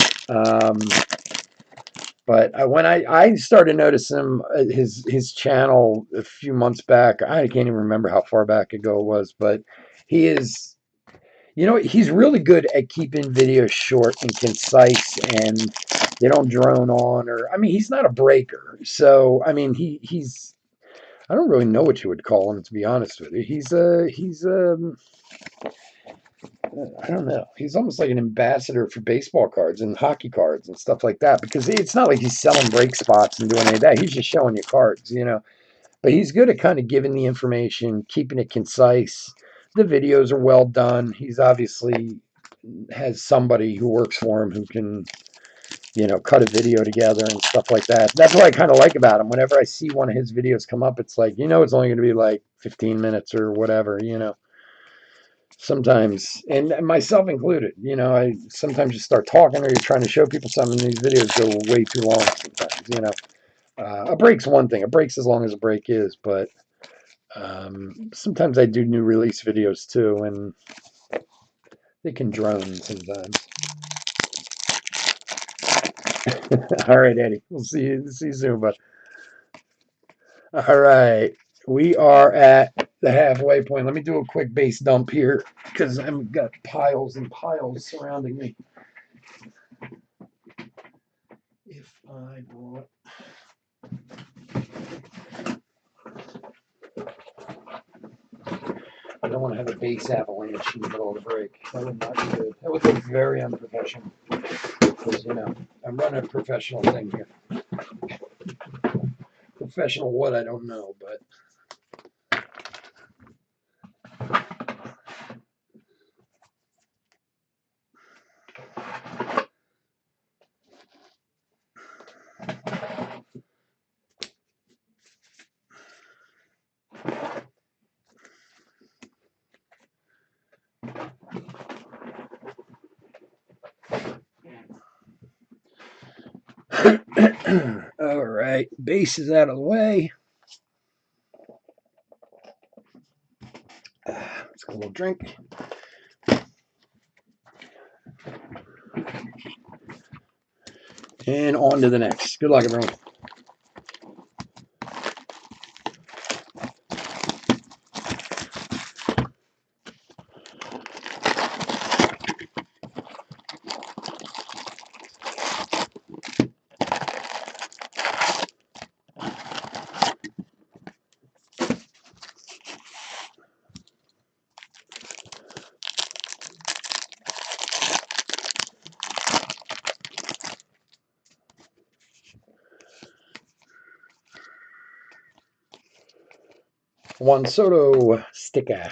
But when I started noticing his channel a few months back, I can't even remember how far back ago it was, but he is, he's really good at keeping videos short and concise, and they don't drone on. Or, I mean, he's not a breaker, so I mean, he's I don't really know what you would call him, to be honest with you. He's I don't know. He's almost like an ambassador for baseball cards and hockey cards and stuff like that, because it's not like he's selling break spots and doing any of that. He's just showing you cards. But he's good at kind of giving the information, keeping it concise. The videos are well done. He's obviously has somebody who works for him who can, cut a video together and stuff like that. That's what I kind of like about him. Whenever I see one of his videos come up, it's like, it's only going to be like 15 minutes or whatever. Sometimes, and myself included, I sometimes just start talking, or you're trying to show people something, and these videos go way too long sometimes. A break's one thing. A break's as long as a break is, but sometimes I do new release videos too, and they can drone sometimes. All right, Eddie. We'll see you soon, bud. All right. We are at the halfway point. Let me do a quick base dump here, because I've got piles and piles surrounding me. If I brought... I don't want to have a base avalanche in the middle of the break. That would not be good. That would look very unprofessional. Because, I'm running a professional thing here. Professional what, I don't know, but... All right, base is out of the way. Let's get a little drink. And on to the next. Good luck, everyone. Juan Soto sticker.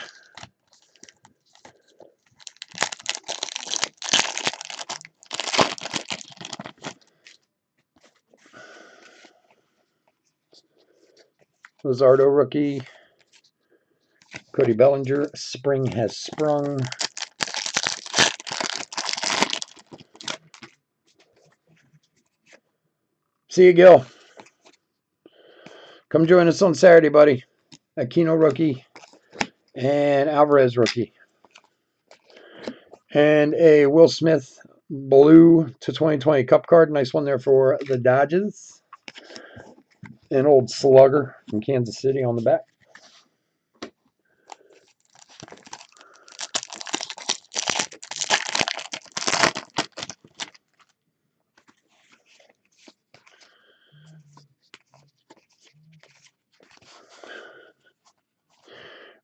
Luzardo rookie. Cody Bellinger. Spring has sprung. See you, Gil. Come join us on Saturday, buddy. Aquino rookie and Alvarez rookie. And a Will Smith blue to 2020 cup card. Nice one there for the Dodgers. An old slugger from Kansas City on the back.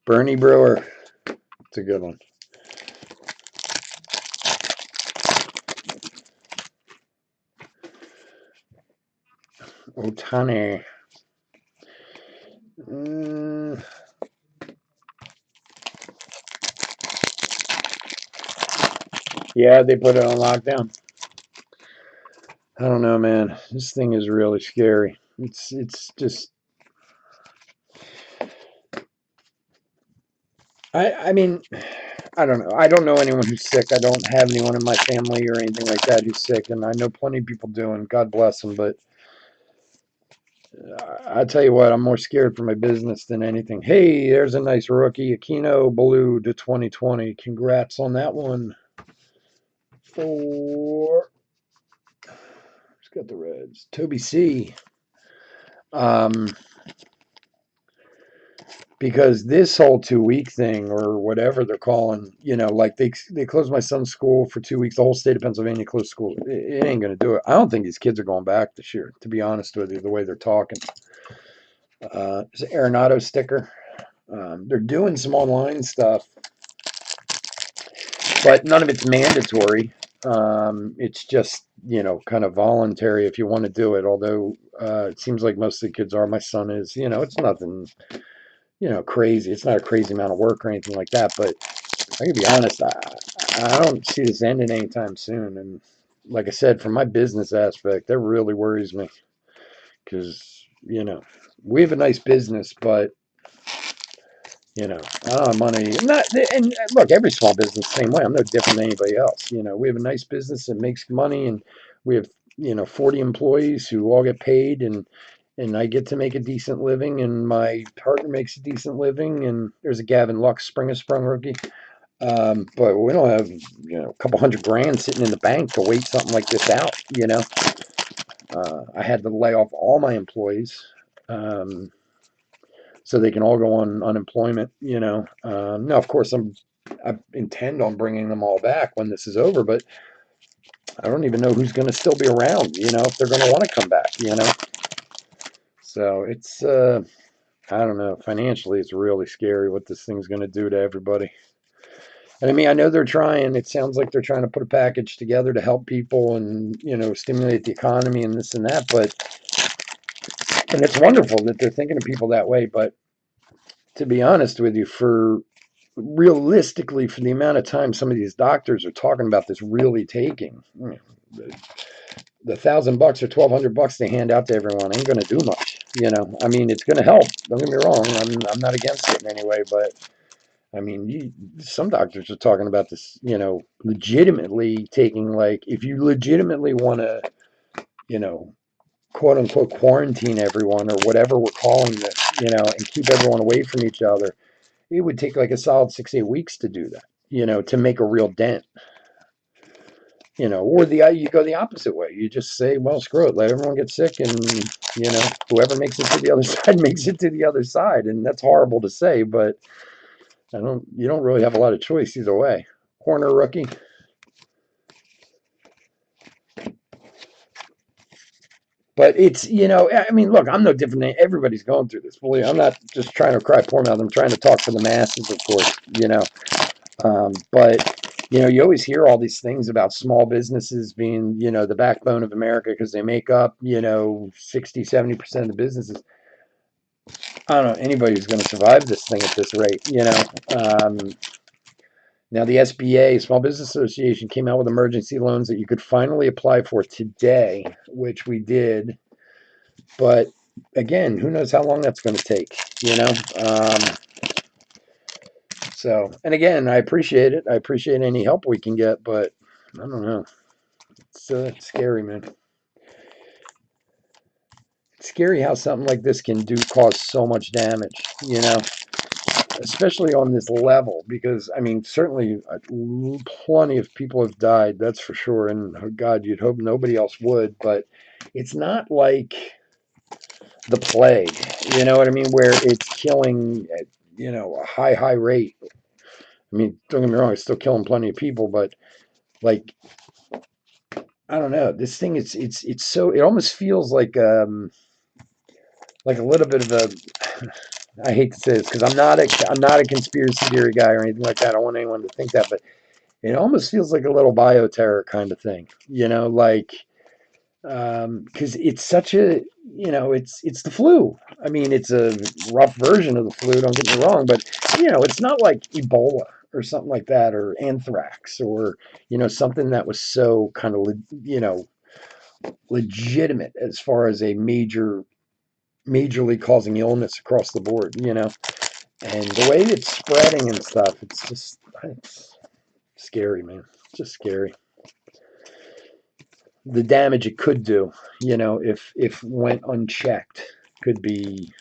Bernie Brewer. It's a good one. Otani. Yeah, they put it on lockdown. I don't know, man. This thing is really scary. It's just. I mean, I don't know. I don't know anyone who's sick. I don't have anyone in my family or anything like that who's sick, and I know plenty of people do, and God bless them. But I tell you what, I'm more scared for my business than anything. Hey, there's a nice rookie, Aquino Blue to 2020. Congrats on that one. For who's got the Reds? Toby C. Because this whole 2 week thing or whatever they're calling, like they closed my son's school for 2 weeks. The whole state of Pennsylvania closed schools. It ain't going to do it. I don't think these kids are going back this year, to be honest with you, the way they're talking. It's an Arenado sticker. They're doing some online stuff, but none of it's mandatory. It's just, kind of voluntary if you want to do it. Although it seems like most of the kids are. My son is, it's nothing, crazy. It's not a crazy amount of work or anything like that. But I can be honest, I don't see this ending anytime soon. And like I said, from my business aspect, that really worries me because, we have a nice business, but I don't have money. And look, every small business the same way. I'm no different than anybody else. We have a nice business that makes money, and we have 40 employees who all get paid, and I get to make a decent living, and my partner makes a decent living, and there's a Gavin Lux Spring of Sprung rookie. But we don't have a couple $100,000 sitting in the bank to wait something like this out. I had to lay off all my employees. So they can all go on unemployment. Now, of course, I intend on bringing them all back when this is over, but I don't even know who's going to still be around. If they're going to want to come back. So it's I don't know. Financially, it's really scary what this thing's going to do to everybody. And I mean, I know they're trying. It sounds like they're trying to put a package together to help people and stimulate the economy and this and that. And it's wonderful that they're thinking of people that way. But to be honest with you, realistically, for the amount of time some of these doctors are talking about this really taking, the $1,000 or $1,200 they hand out to everyone ain't going to do much. I mean, it's going to help. Don't get me wrong. I'm not against it in any way, but I mean, some doctors are talking about this, legitimately taking, like, if you legitimately want to, you know, quote unquote quarantine everyone or whatever we're calling this, and keep everyone away from each other, it would take like a solid 6, 8 weeks to do that, to make a real dent. Or you go the opposite way. You just say, well, screw it, let everyone get sick, and whoever makes it to the other side makes it to the other side. And that's horrible to say, but you don't really have a lot of choice either way. Corner rookie. But it's, I mean, look, I'm no different than everybody's going through this. Believe I'm not just trying to cry poor mouth. I'm trying to talk for the masses, of course. But you always hear all these things about small businesses being, the backbone of America because they make up, 60, 70% of the businesses. I don't know anybody who's going to survive this thing at this rate. Now the SBA, Small Business Association, came out with emergency loans that you could finally apply for today, which we did. But again, who knows how long that's going to take. So, and again, I appreciate it. I appreciate any help we can get, but I don't know. It's scary, man. It's scary how something like this can cause so much damage. especially on this level, because I mean, certainly plenty of people have died, that's for sure. And oh God, you'd hope nobody else would, but it's not like the plague, you know what I mean, where it's killing at, a high rate. I mean, don't get me wrong, it's still killing plenty of people, but like, I don't know, this thing, it's so, it almost feels like a little bit of a, I hate to say this because I'm not a conspiracy theory guy or anything like that. I don't want anyone to think that, but it almost feels like a little bioterror kind of thing, like, because it's such a, it's the flu. I mean, it's a rough version of the flu, don't get me wrong, but it's not like Ebola or something like that, or anthrax, or something that was so kind of legitimate as far as a majorly causing illness across the board, and the way it's spreading and stuff, it's scary, man. It's just scary. The damage it could do, if went unchecked, could be,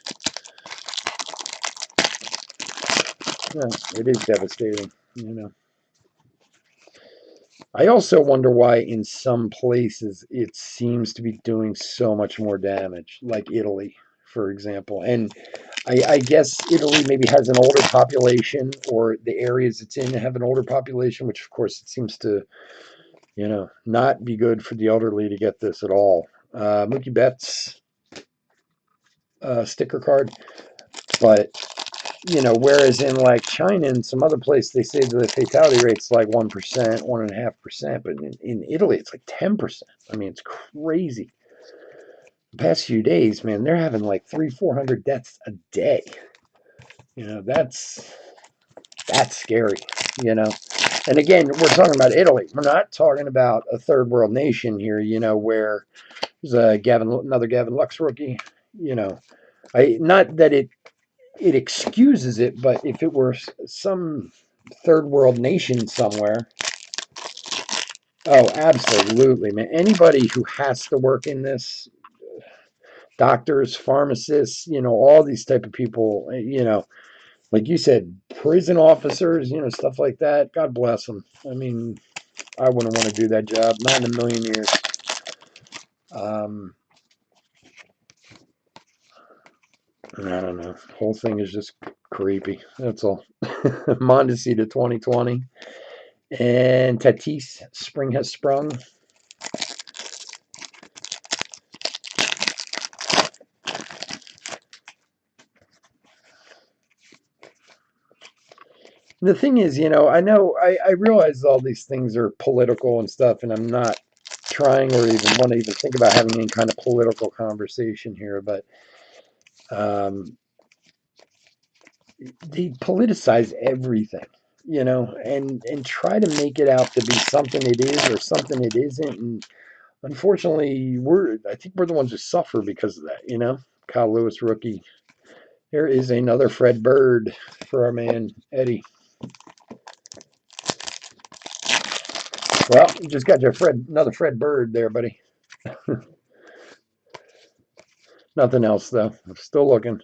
well, it is devastating, I also wonder why in some places it seems to be doing so much more damage, like Italy, for example. And I guess Italy maybe has an older population, or the areas it's in have an older population, which of course it seems to, not be good for the elderly to get this at all. Mookie Betts sticker card, but whereas in like China and some other place, they say the fatality rate's like 1%, 1.5%, but in Italy, it's like 10%. I mean, it's crazy. The past few days, man, they're having like 300-400 deaths a day. That's scary, you know. And again, we're talking about Italy. We're not talking about a third world nation here, where there's another Gavin Lux rookie. Not that it excuses it, but if it were some third world nation somewhere, oh, absolutely, man. Anybody who has to work in this, doctors, pharmacists, all these type of people, like you said, prison officers, stuff like that. God bless them. I mean, I wouldn't want to do that job, not in a million years. I don't know. The whole thing is just creepy. That's all. Mondesi to 2020. And Tatis, spring has sprung. The thing is, I realize all these things are political and stuff, and I'm not trying or even want to even think about having any kind of political conversation here, but they politicize everything, and try to make it out to be something it is or something it isn't. And unfortunately, I think we're the ones who suffer because of that, Kyle Lewis rookie. There is another Fred Bird for our man Eddie. Well, you just got another Fred Bird there, buddy. Nothing else though. I'm still looking.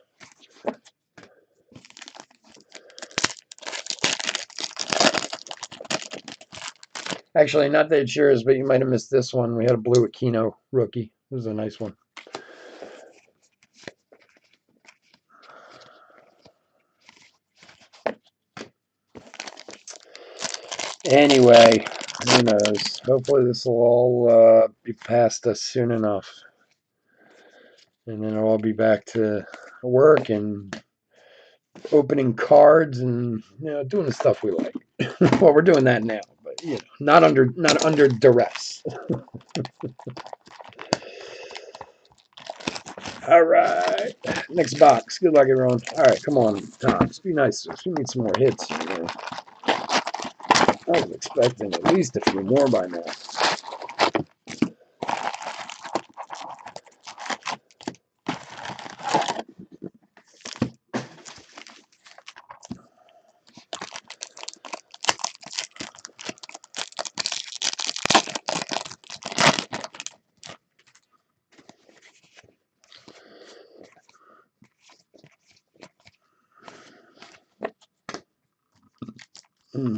Actually, not that it sure is, but you might have missed this one. We had a blue Aquino rookie. This is a nice one. Anyway, who knows? Hopefully this will all be past us soon enough. And then I'll all be back to work and opening cards and doing the stuff we like. Well, we're doing that now, but not under duress. All right, next box. Good luck, everyone. All right, come on, Tom. Just be nice. We need some more hits. I was expecting at least a few more by now. Hmm.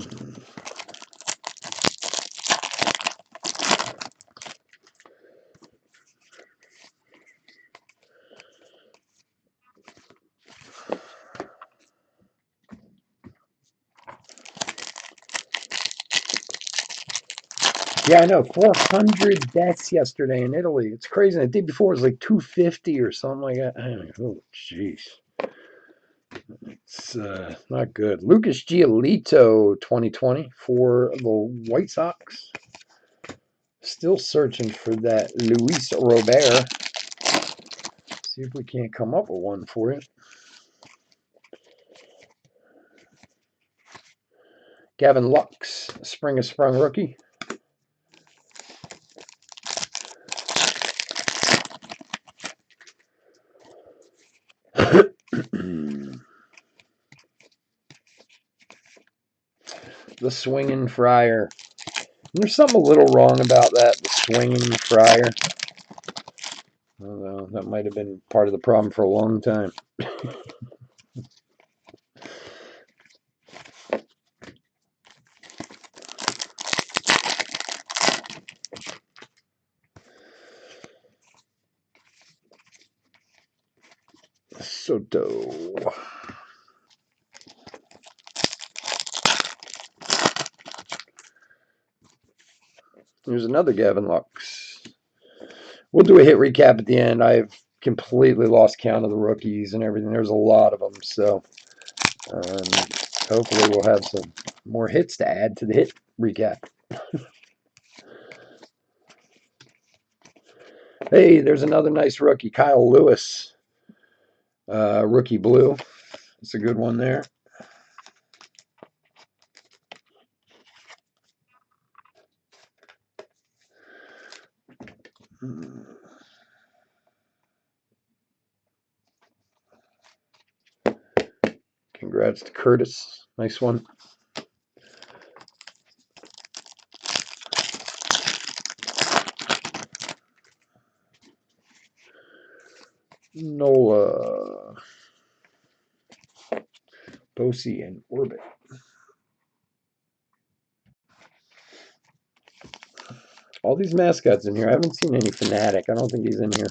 Yeah, I know. 400 deaths yesterday in Italy. It's crazy. The day before was like 250 or something like that. I don't know. Oh, jeez. It's not good. Lucas Giolito, 2020 for the White Sox. Still searching for that Luis Robert. See if we can't come up with one for you. Gavin Lux, Spring of Sprung rookie. The Swinging Friar. There's something a little wrong about that, the Swinging Friar. Although that might have been part of the problem for a long time. Soto. There's another Gavin Lux. We'll do a hit recap at the end. I've completely lost count of the rookies and everything. There's a lot of them, so hopefully we'll have some more hits to add to the hit recap. Hey, there's another nice rookie, Kyle Lewis, rookie blue. It's a good one there. Congrats to Curtis. Nice one. Nola. Bosie and Orbit. All these mascots in here. I haven't seen any Fanatic. I don't think he's in here.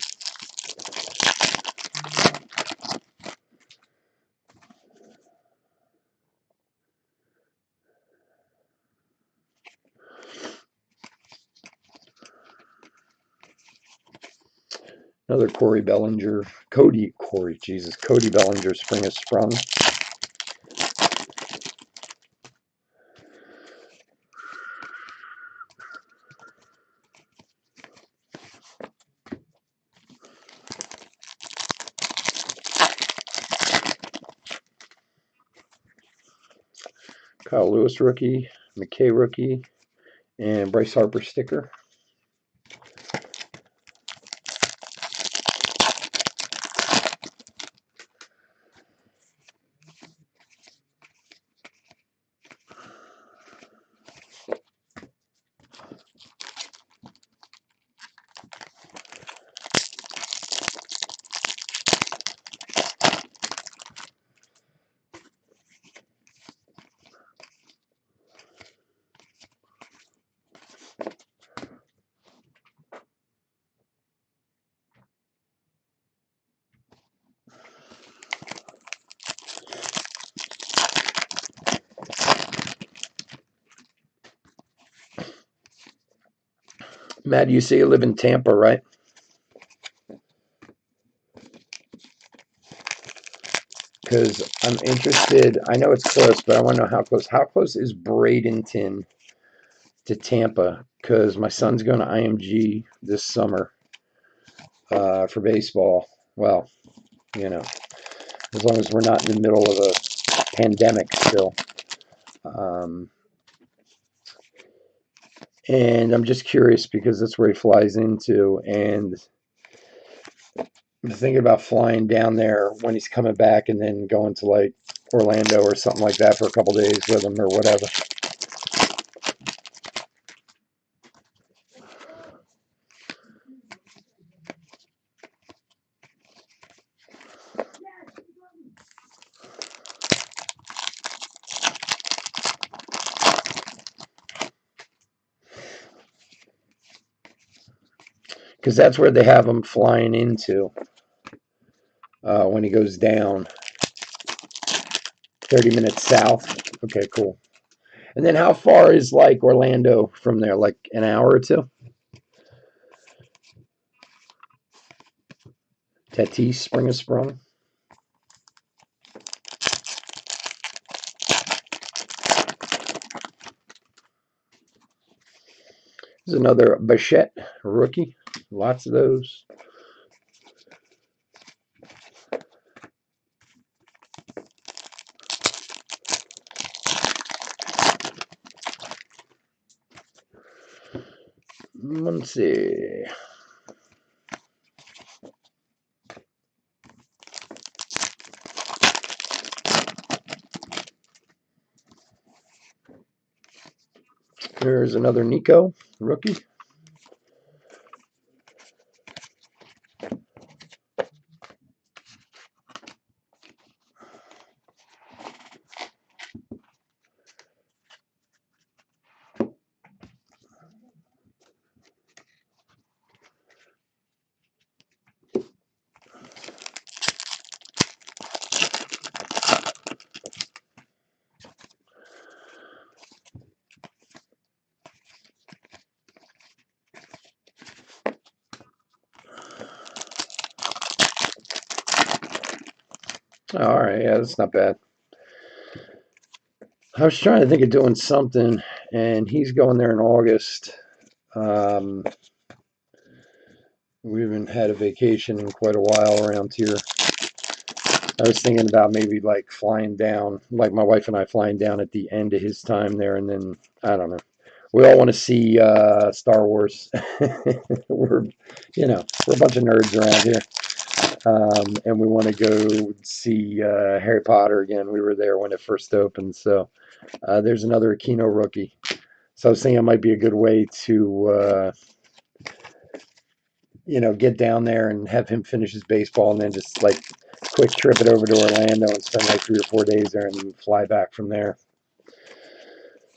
Another Corey Bellinger. Cody Bellinger, Spring has Sprung. Kyle Lewis rookie, McKay rookie, and Bryce Harper sticker. Matt, you say you live in Tampa, right? Because I'm interested. I know it's close, but I want to know how close. How close is Bradenton to Tampa? Because my son's going to IMG this summer for baseball. Well, as long as we're not in the middle of a pandemic still. And I'm just curious because that's where he flies into. And I'm thinking about flying down there when he's coming back and then going to like Orlando or something like that for a couple days with him or whatever. because that's where they have him flying into when he goes down 30 minutes south. Okay, cool. And then how far is like Orlando from there? Like an hour or two? Tatis, Spring of Sprung. There's another Bichette rookie. Lots of those. Let's see. There's another Nico rookie. All right, yeah, that's not bad. I was trying to think of doing something, and he's going there in August. Um, we haven't had a vacation in quite a while around here. I was thinking about maybe like flying down, like my wife and I flying down at the end of his time there, and then I don't know. We all want to see Star Wars. we're, we're a bunch of nerds around here, and we want to go see Harry Potter again. We were there when it first opened, so there's another Aquino rookie. So I was thinking it might be a good way to, get down there and have him finish his baseball, and then just like quick trip it over to Orlando and spend like 3 or 4 days there, and then fly back from there.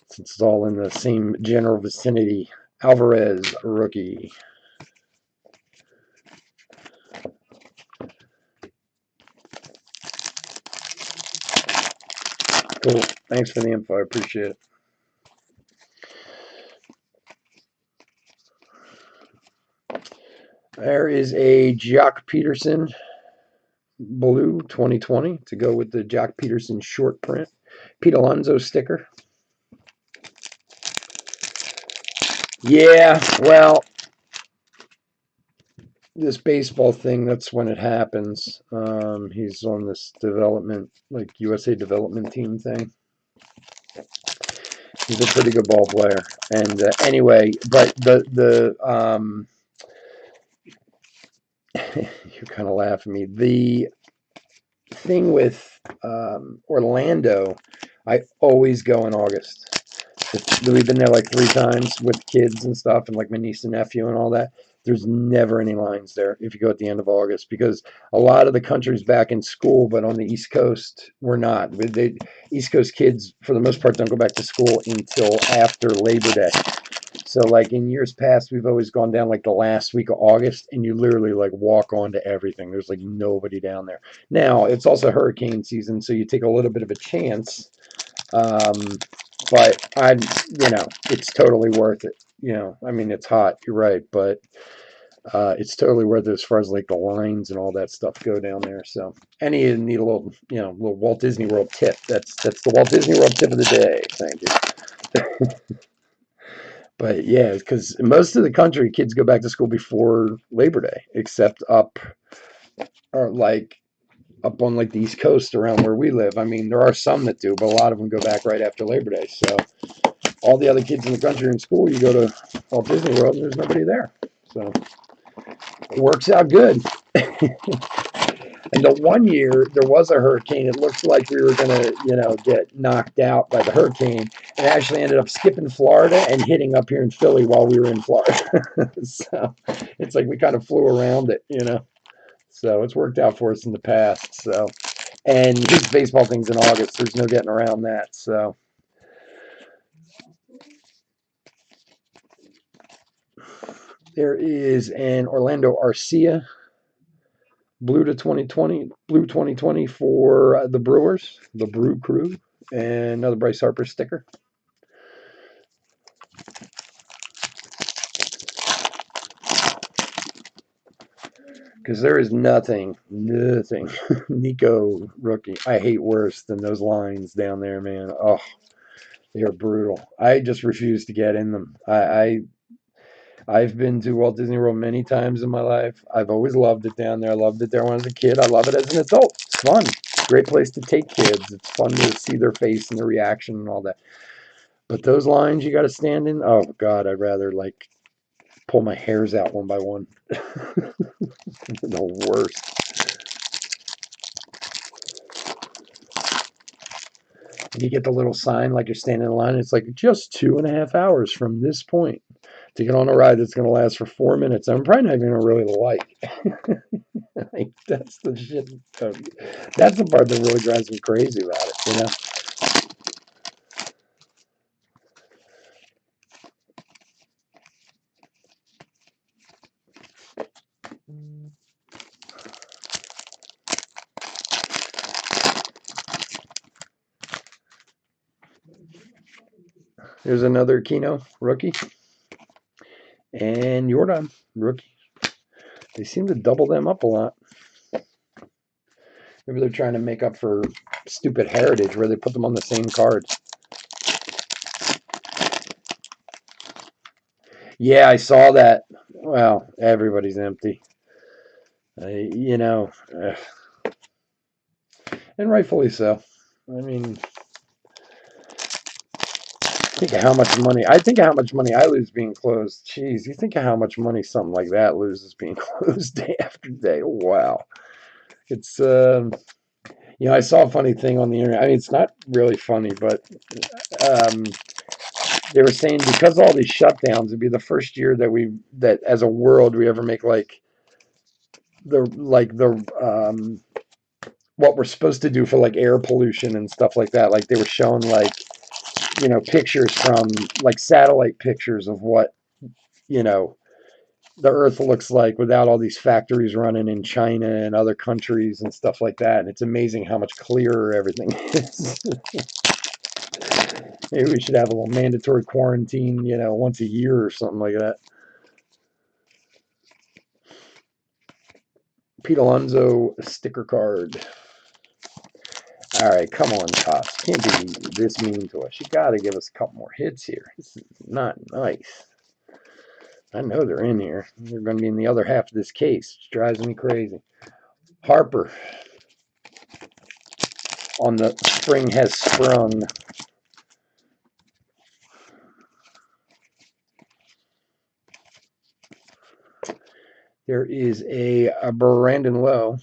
Since it's all in the same general vicinity. Alvarez, rookie. Cool. Thanks for the info. I appreciate it. There is a Jock Peterson blue 2020 to go with the Jock Peterson short print. Pete Alonso sticker. Yeah, well, this baseball thing, that's when it happens. He's on this development, like USA development team thing. He's a pretty good ball player. And anyway, but you're kind of laughing at me. The thing with Orlando, I always go in August. We've been there like 3 times with kids and stuff, and like my niece and nephew and all that. There's never any lines there if you go at the end of August, because a lot of the country's back in school, but on the East Coast, we're not. East Coast kids, for the most part, don't go back to school until after Labor Day. So like in years past, we've always gone down like the last week of August, and you literally like walk onto everything. There's like nobody down there. Now it's also hurricane season, so you take a little bit of a chance. But it's totally worth it. I mean, it's hot. You're right, but it's totally worth it as far as like the lines and all that stuff go down there. So, and you need a little, little Walt Disney World tip. That's the Walt Disney World tip of the day. Thank you. But yeah, because most of the country, kids go back to school before Labor Day, except up or like up on like the East Coast around where we live. I mean, there are some that do, but a lot of them go back right after Labor Day. So all the other kids in the country are in school. You go to Walt Disney World, and there's nobody there. So it works out good. And the one year there was a hurricane, it looked like we were going to, get knocked out by the hurricane. And actually ended up skipping Florida and hitting up here in Philly while we were in Florida. So it's like we kind of flew around it. So it's worked out for us in the past. So, and his baseball thing's in August. There's no getting around that. So. There is an Orlando Arcia blue 2020 for the Brewers, the Brew Crew, and another Bryce Harper sticker. Because there is nothing Nico rookie I hate worse than those lines down there, man. Oh, they are brutal. I just refuse to get in them. I've been to Walt Disney World many times in my life. I've always loved it down there. I loved it there when I was a kid. I love it as an adult. It's fun. Great place to take kids. It's fun to see their face and their reaction and all that. But those lines you got to stand in, oh God, I'd rather like pull my hairs out one by one. The worst. And you get the little sign like you're standing in line. It's like just 2.5 hours from this point to get on a ride that's going to last for 4 minutes. I'm probably not even going to really like. That's the shit. That's the part that really drives me crazy about it, you know? There's another Kino rookie. And Jordan rookie. They seem to double them up a lot. Maybe they're trying to make up for stupid heritage where they put them on the same cards. Yeah, I saw that. Well, everybody's empty. You know, and rightfully so. I mean, think of how much money. I think of how much money I lose being closed. Jeez, you think of how much money something like that loses being closed day after day. Wow, it's I saw a funny thing on the internet. I mean, it's not really funny, but um, they were saying because of all these shutdowns, it'd be the first year that as a world we ever make the what we're supposed to do for like air pollution and stuff like that. Like they were showing pictures from like satellite pictures of what you know the earth looks like without all these factories running in China and other countries and stuff like that. And it's amazing how much clearer everything is. Maybe we should have a little mandatory quarantine, once a year or something like that. Pete Alonso sticker card. All right, come on, Topps. Can't be this mean to us. You got to give us a couple more hits here. This is not nice. I know they're in here. They're going to be in the other half of this case. It drives me crazy. Harper on the spring has sprung. There is a Brandon Lowe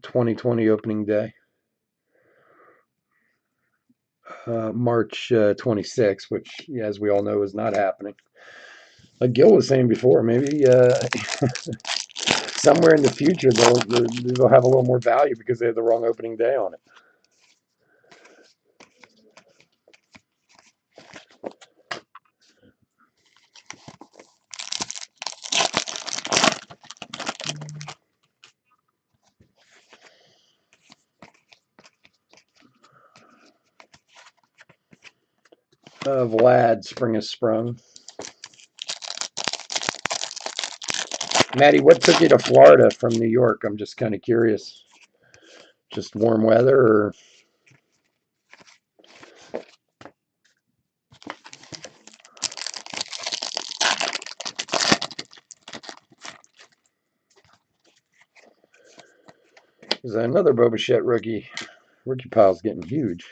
2020 opening day. March 26th, which, as we all know, is not happening. Like Gil was saying before, maybe somewhere in the future they'll have a little more value because they have the wrong opening day on it. Vlad, spring has sprung. Maddie, what took you to Florida from New York? I'm just kind of curious. Just warm weather or... There's another Bo Bichette rookie. Rookie pile's getting huge.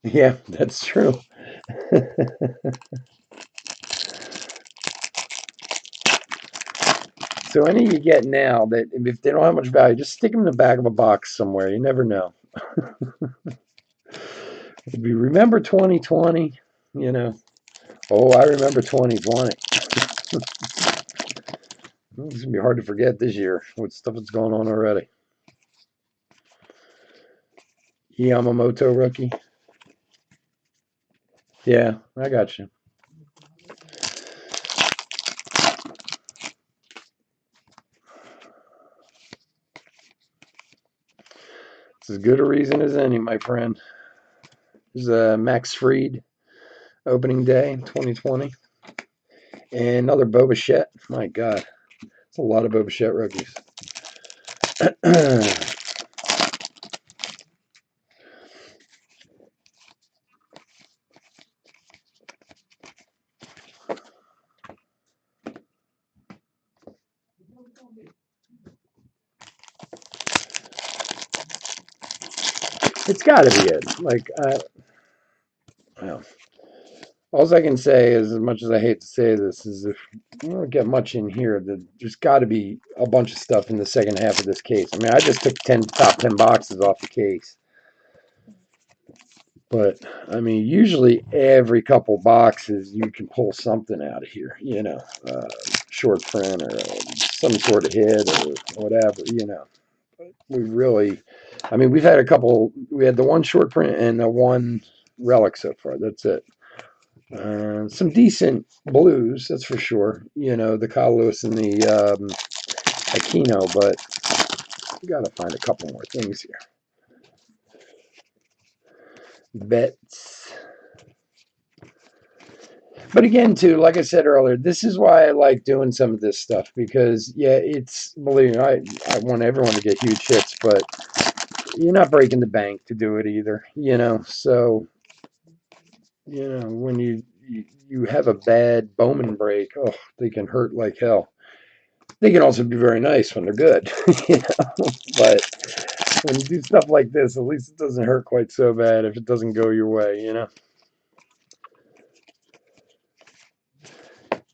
Yeah, that's true. So any you get now that if they don't have much value, just stick them in the back of a box somewhere. You never know. If you remember 2020, Oh, I remember 2020. It's gonna be hard to forget this year with stuff that's going on already. Yamamoto rookie. Yeah, I got you. It's as good a reason as any, my friend. This is Max Fried opening day 2020. And another Bo Bichette. My God, it's a lot of Bo Bichette rookies. It's got to be it. Like, well, all I can say is, as much as I hate to say this, is if you don't get much in here, there's got to be a bunch of stuff in the second half of this case. I mean, I just took top 10 boxes off the case. But, I mean, usually every couple boxes you can pull something out of here, short print or some sort of hit or whatever. We really, I mean, we've had we had the one short print and the one relic so far. That's it. Some decent blues, that's for sure. The Kyle Lewis and the Aquino, but we got to find a couple more things here. Bets. But again, too, like I said earlier, this is why I like doing some of this stuff because, yeah, believe me, I want everyone to get huge hits, but you're not breaking the bank to do it either, So, when you have a bad Bowman break, oh, they can hurt like hell. They can also be very nice when they're good, But when you do stuff like this, at least it doesn't hurt quite so bad if it doesn't go your way.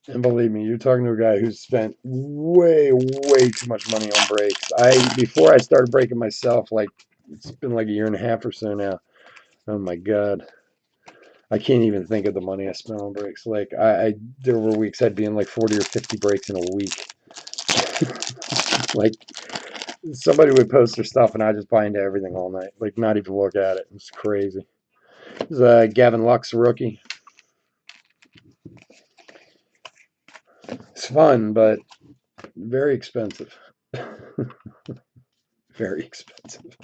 And believe me, you're talking to a guy who's spent way, way too much money on brakes. Before I started braking myself, like it's been like a year and a half or so now. Oh my God. I can't even think of the money I spent on brakes. Like there were weeks I'd be in like 40 or 50 brakes in a week. Like somebody would post their stuff and I just buy into everything all night. Like not even look at it. It's crazy. This is Gavin Lux, rookie. It's fun, but very expensive. Very expensive.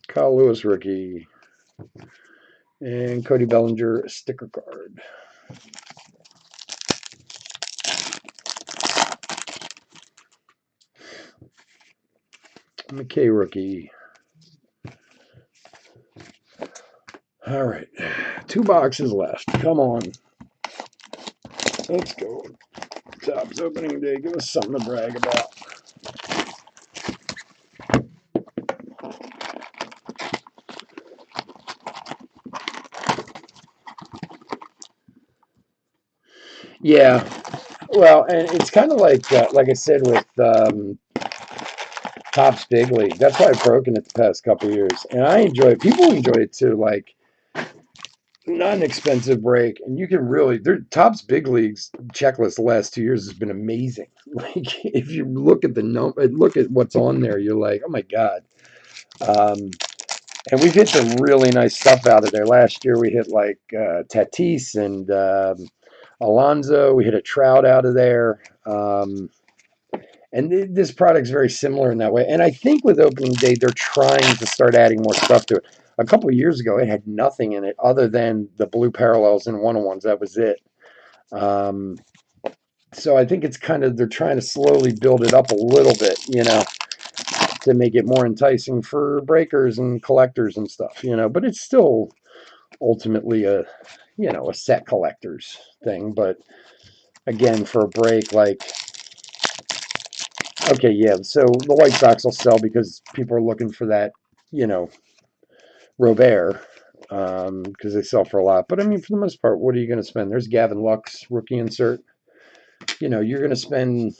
Kyle Lewis, rookie. And Cody Bellinger, sticker card. McKay, rookie. All right. 2 boxes left. Come on. Let's go. Topps opening day. Give us something to brag about. Yeah. Well, and it's kind of like I said with Topps Big League. That's why I've broken it the past couple of years, and I enjoy it. People enjoy it too. Like not an expensive break, and you can really their Topps Big Leagues checklist the last 2 years has been amazing. Like if you look at the number, look at what's on there, you're like, oh my God. And we've hit some really nice stuff out of there. Last year we hit like Tatis and Alonso. We hit a Trout out of there. And this product's very similar in that way. And I think with opening day, they're trying to start adding more stuff to it. A couple of years ago, it had nothing in it other than the blue parallels and one-on-ones. That was it. Um, so I think it's kind of, they're trying to slowly build it up a little bit, to make it more enticing for breakers and collectors and stuff, but it's still ultimately a set collector's thing. But again, for a break, like, okay, yeah, so the White Sox will sell because people are looking for that, you know, Robert, because they sell for a lot. But I mean, for the most part, what are you going to spend? There's Gavin Lux, rookie insert. You're going to spend,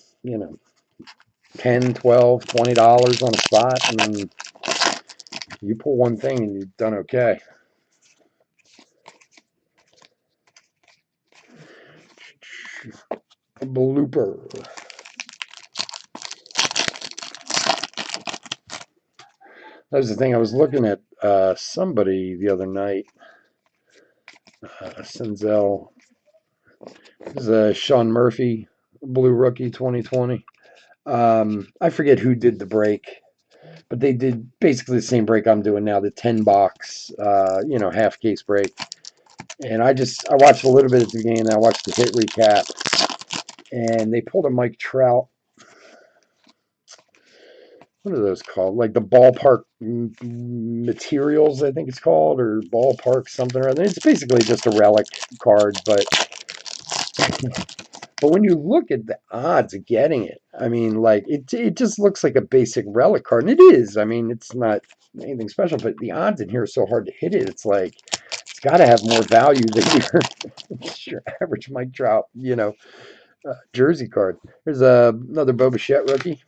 10, 12, $20 on a spot. I mean, you pull one thing and you've done okay. A blooper. That was the thing. I was looking at somebody the other night. Senzel. This is a Sean Murphy Blue Rookie 2020. I forget who did the break, but they did basically the same break I'm doing now, the 10 box, half case break. And I watched a little bit of the game, and I watched the hit recap, and they pulled a Mike Trout. What are those called? Like the ballpark materials, I think it's called, or ballpark something or other. It's basically just a relic card, but when you look at the odds of getting it, I mean, like it just looks like a basic relic card, and it is. I mean, it's not anything special, but the odds in here are so hard to hit it. It's like it's got to have more value than your average Mike Trout, jersey card. There's another Bo Bichette rookie.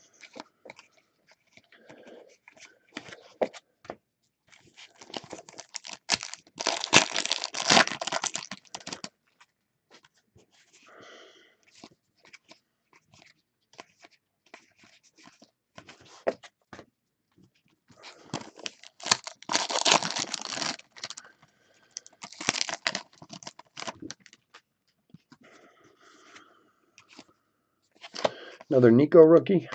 Another Nico rookie.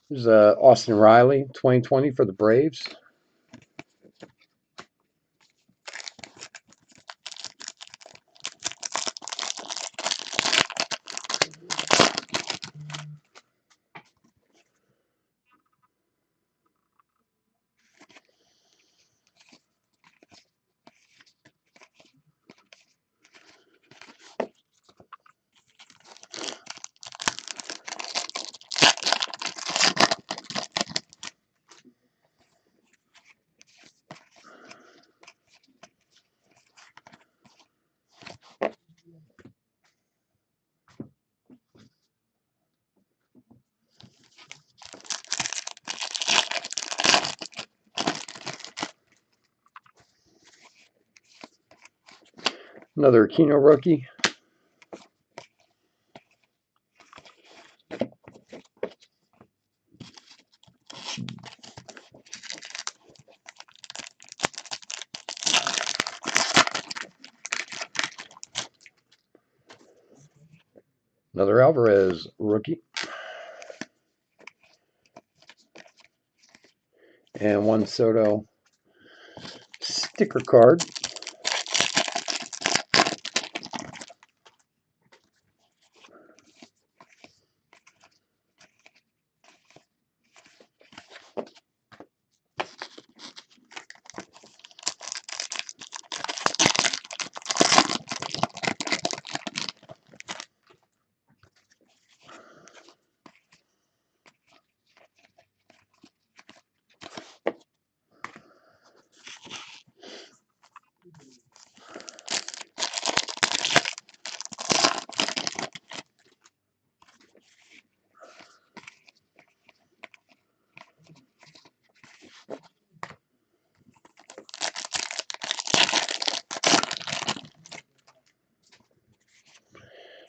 There's Austin Riley, 2020 for the Braves. Another Aquino rookie. Another Alvarez rookie. And one Soto sticker card.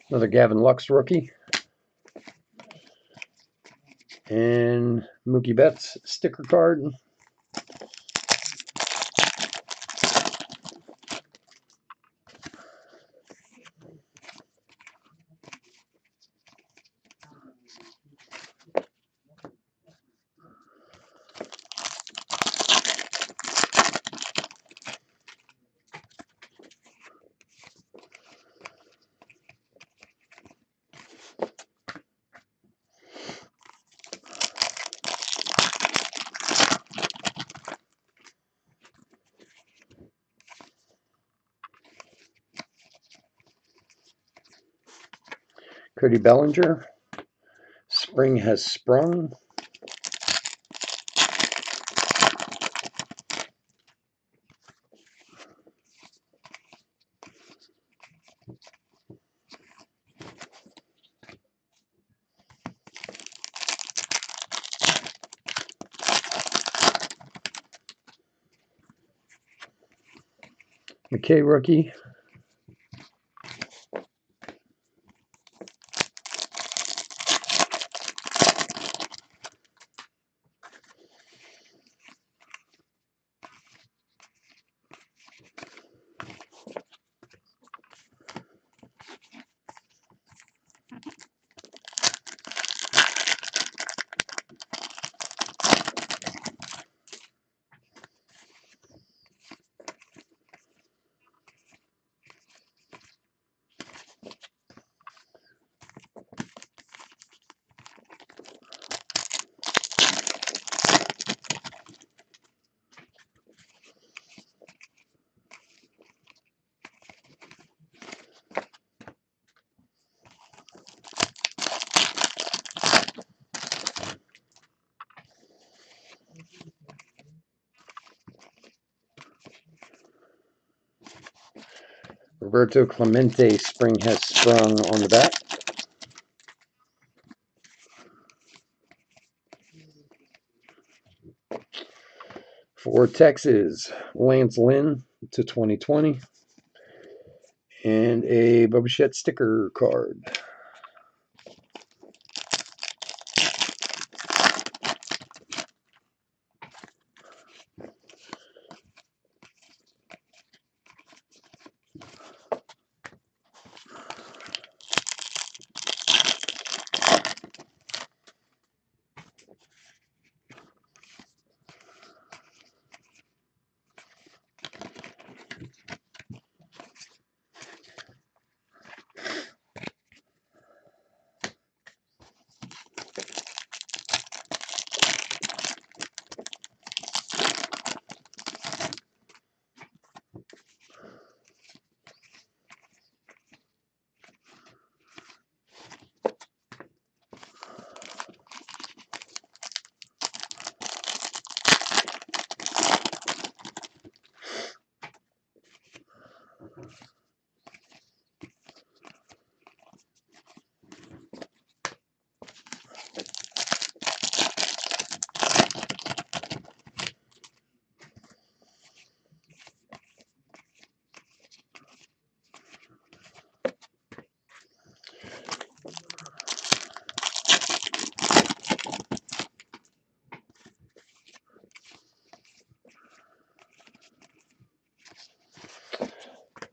Another Gavin Lux rookie. And Mookie Betts sticker card. Cody Bellinger. Spring has sprung. McKay rookie. Roberto Clemente, spring has sprung on the back. For Texas, Lance Lynn to 2020. And a Bo Bichette sticker card.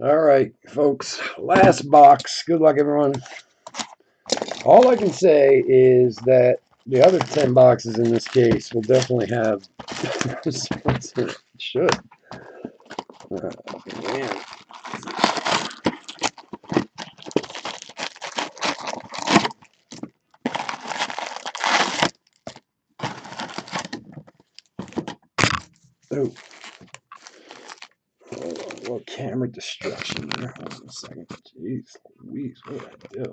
All right, folks, last box. Good luck, everyone. All I can say is that the other 10 boxes in this case will definitely have sponsor. It should. Man. Oh. Hold on, a little camera distraction there. Hold on a second. Jeez Louise, what did I do?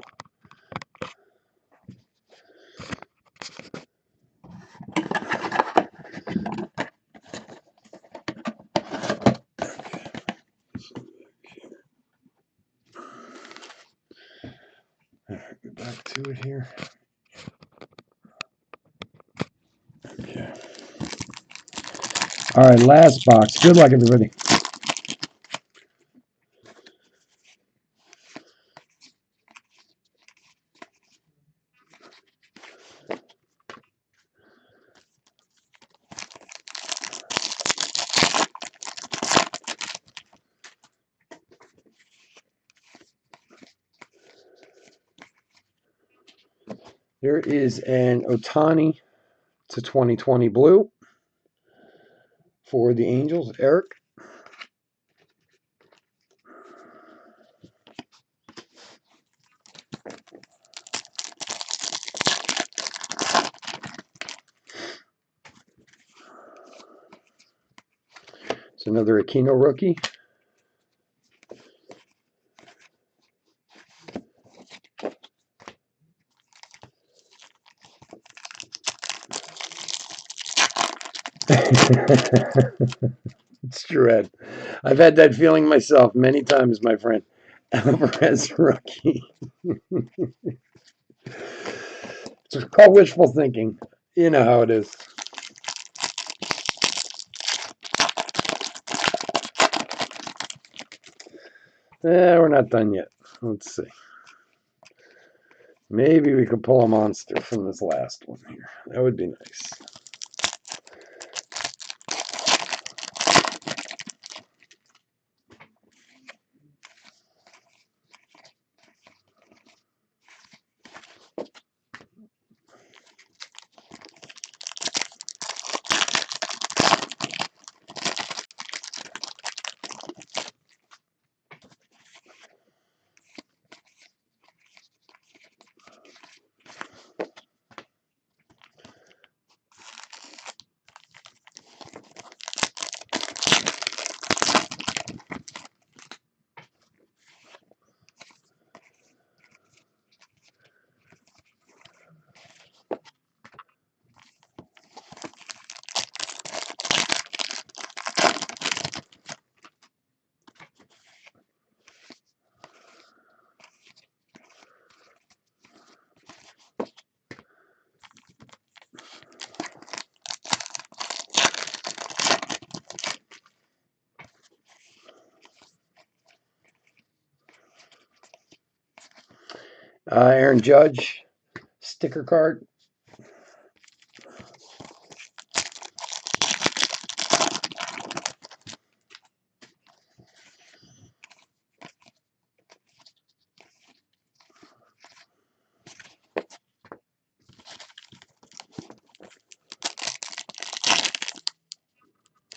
All right, go back to it here. Okay. All right, last box. Good luck, everybody. There is an Otani to 2020 blue for the Angels. Eric. It's another Aquino rookie. It's true, Ed. I've had that feeling myself many times, my friend. Alvarez rookie. It's called wishful thinking. You know how it is. We're not done yet. Let's see. Maybe we could pull a monster from this last one here. That would be nice. Aaron Judge, sticker card.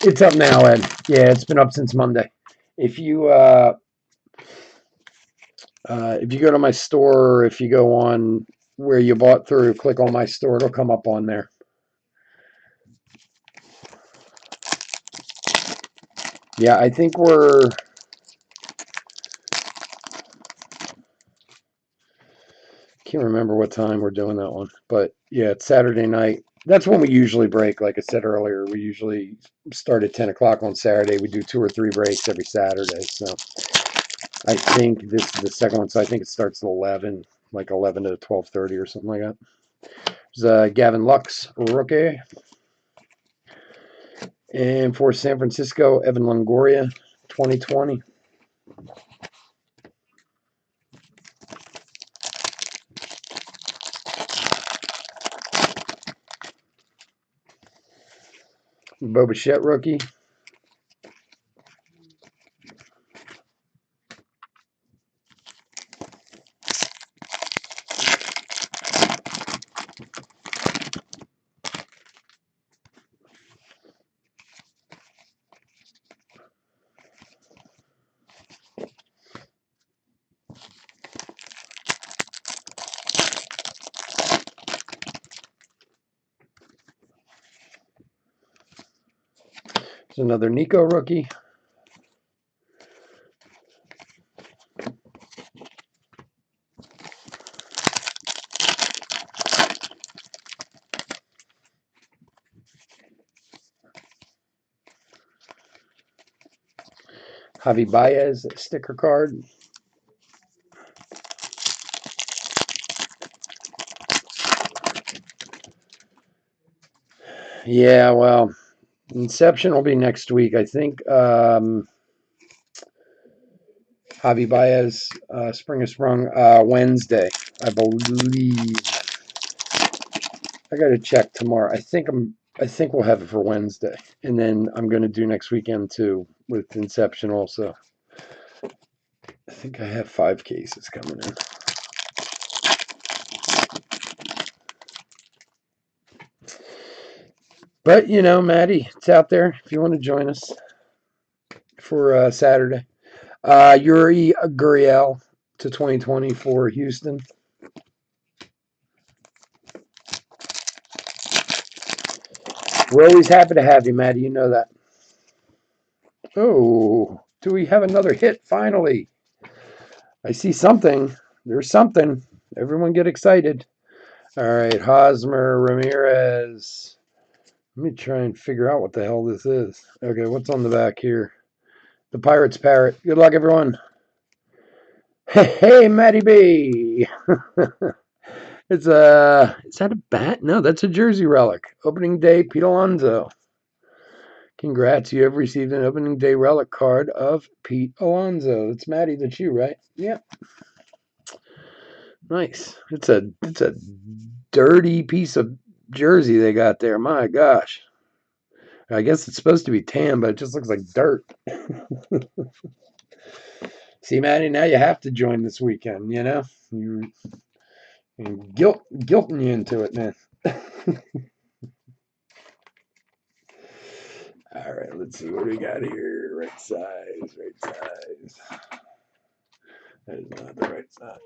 It's up now, Ed. Yeah, it's been up since Monday. If you go to my store, or if you go on where you bought through, click on my store, it'll come up on there. Yeah, I think we're can't remember what time we're doing that one, but yeah, it's Saturday night. That's when we usually break. Like I said earlier, we usually start at 10 o'clock on Saturday. We do 2 or 3 breaks every Saturday. So I think this is the second one. So I think it starts at 11, like 11 to 12:30 or something like that. There's Gavin Lux, rookie. And for San Francisco, Evan Longoria, 2020. Bo Bichette, rookie. There's another Nico rookie. Javi Baez, sticker card. Yeah, well, Inception will be next week. I think Javi Baez, Spring of Sprung, Wednesday, I believe. I got to check tomorrow. I think we'll have it for Wednesday, and then I'm going to do next weekend too with Inception also. I think I have 5 cases coming in. But, Maddie, it's out there if you want to join us for Saturday. Yuri Gurriel to 2020 for Houston. We're always happy to have you, Maddie. You know that. Oh, do we have another hit finally? I see something. There's something. Everyone get excited. All right, Hosmer, Ramirez. Let me try and figure out what the hell this is. Okay, what's on the back here? The Pirates Parrot. Good luck, everyone. Hey, Matty B. Is that a bat? No, that's a jersey relic. Opening day, Pete Alonso. Congrats, you have received an opening day relic card of Pete Alonso. It's Matty, that's you, right? Yeah. Nice. It's a dirty piece of jersey they got there. My gosh. I guess it's supposed to be tan, but it just looks like dirt. See, Maddie, now you have to join this weekend, You're guilting you into it, man. All right, let's see what we got here. Right size, right size. That is not the right size.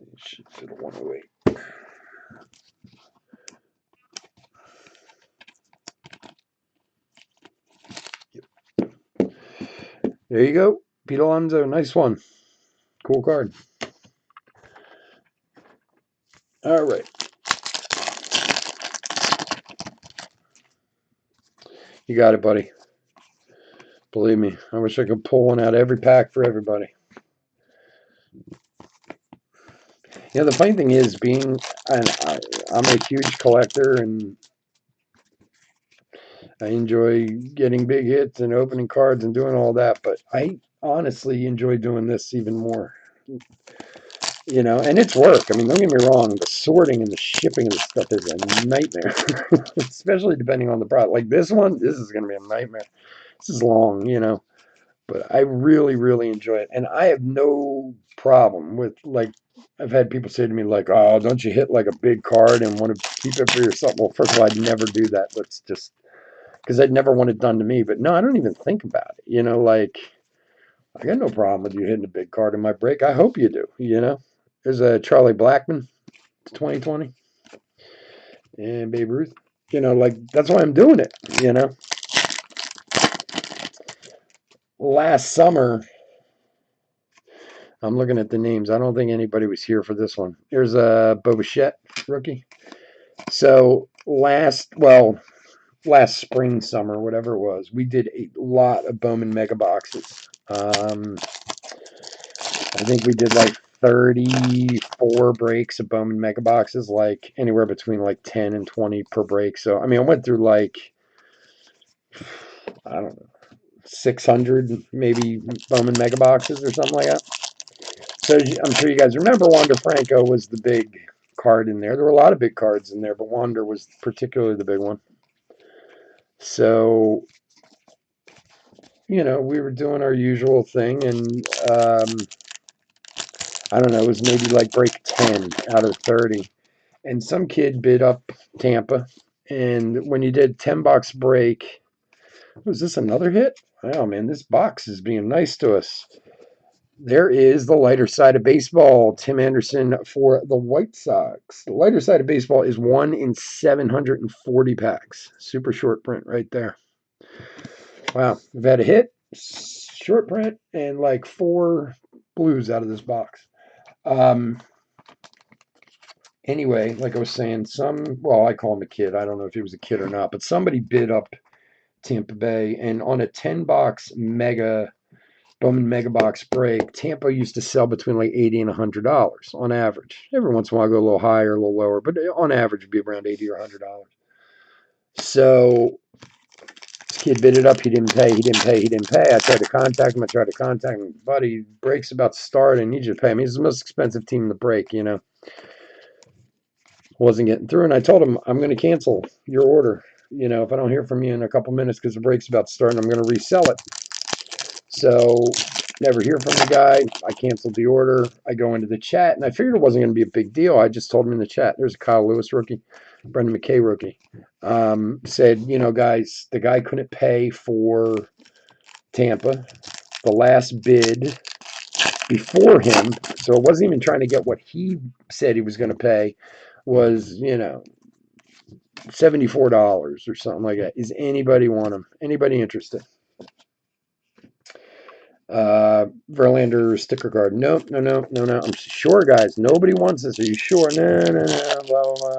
It should fit a 108. Yep. There you go. Pete Alonso, nice one. Cool card. All right. You got it, buddy. Believe me, I wish I could pull one out of every pack for everybody. The funny thing is, I'm a huge collector, and I enjoy getting big hits and opening cards and doing all that, but I honestly enjoy doing this even more. And it's work. I mean, don't get me wrong, the sorting and the shipping of the stuff is a nightmare, especially depending on the product. Like this one, this is going to be a nightmare. This is long, but I really, really enjoy it. And I have no problem with, like, I've had people say to me, like, oh, don't you hit like a big card and want to keep it for yourself? Well, first of all, I'd never do that. Let's just, because I'd never want it done to me. But no, I don't even think about it. Like, I got no problem with you hitting a big card in my break. I hope you do. There's a Charlie Blackmon, 2020, and Babe Ruth. Like, that's why I'm doing it. Last summer, I'm looking at the names. I don't think anybody was here for this one. Here's a Bo Bichette rookie. So last spring, summer, whatever it was, we did a lot of Bowman mega boxes. I think we did like 34 breaks of Bowman mega boxes, like anywhere between like 10 and 20 per break. So, I mean, I went through like, I don't know, 600 maybe Bowman mega boxes or something like that. So I'm sure you guys remember Wander Franco was the big card in there. There were a lot of big cards in there, but Wander was particularly the big one. So, we were doing our usual thing, and I don't know, it was maybe like break 10 out of 30. And some kid bid up Tampa. And when you did 10 box break, was this another hit? Oh man, this box is being nice to us. There is the lighter side of baseball, Tim Anderson for the White Sox. The lighter side of baseball is 1 in 740 packs. Super short print right there. Wow, we've had a hit, short print, and like 4 blues out of this box. Anyway, like I was saying, I call him a kid. I don't know if he was a kid or not, but somebody bid up Tampa Bay, and on a 10 box Bowman mega box break, Tampa used to sell between like $80 and $100 on average. Every once in a while, go a little higher, a little lower, but on average, it'd be around $80 or $100. So this kid bid it up. He didn't pay. I tried to contact him. Buddy, break's about to start. I need you to pay me. He's the most expensive team in the break. Wasn't getting through, and I told him I'm going to cancel your order. if I don't hear from you in a couple minutes because the break's about to start and I'm going to resell it. So never hear from the guy. I canceled the order. I go into the chat, and I figured it wasn't going to be a big deal. I just told him in the chat, there's a Kyle Lewis rookie, Brendan McKay rookie. Said, guys, the guy couldn't pay for Tampa. The last bid before him, so it wasn't even trying to get what he said he was going to pay, was, $74 or something like that. Is anybody want him? Anybody interested? Verlander sticker card. Nope, no. I'm sure, guys. Nobody wants this. Are you sure? No. Blah blah blah.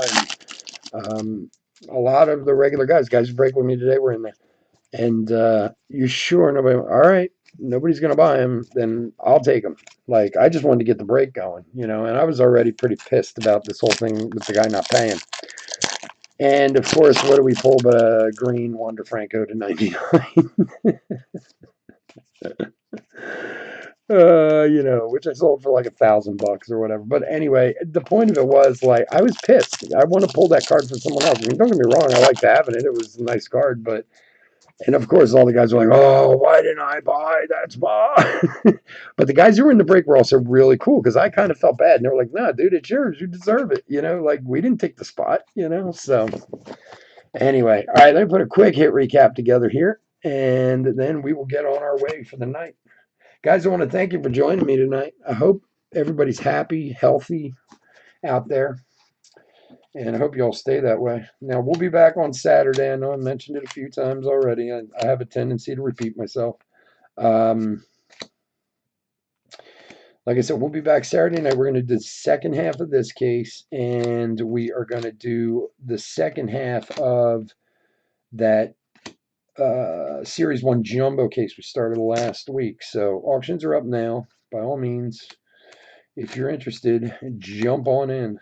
And, a lot of the regular guys who break with me today were in there. And you sure nobody? All right, nobody's gonna buy him. Then I'll take him. Like I just wanted to get the break going, And I was already pretty pissed about this whole thing with the guy not paying. And of course, what do we pull but a green Wander Franco to 99? Which I sold for like $1,000 or whatever. But anyway, the point of it was like I was pissed. I want to pull that card for someone else. I mean, don't get me wrong, I liked having it. It was a nice card, and of course all the guys were like, "Oh, why didn't I buy that spot?" But the guys who were in the break were also really cool because I kind of felt bad, and they were like, "Nah, dude, it's yours. You deserve it." Like we didn't take the spot. So anyway, all right, let me put a quick hit recap together here, and then we will get on our way for the night. Guys, I want to thank you for joining me tonight. I hope everybody's happy, healthy out there, and I hope you all stay that way. Now, we'll be back on Saturday. I know I mentioned it a few times already. I have a tendency to repeat myself. Like I said, we'll be back Saturday night. We're going to do the second half of this case, and we are going to do the second half of that Series 1 jumbo case we started last week. So auctions are up now. By all means, if you're interested, jump on in.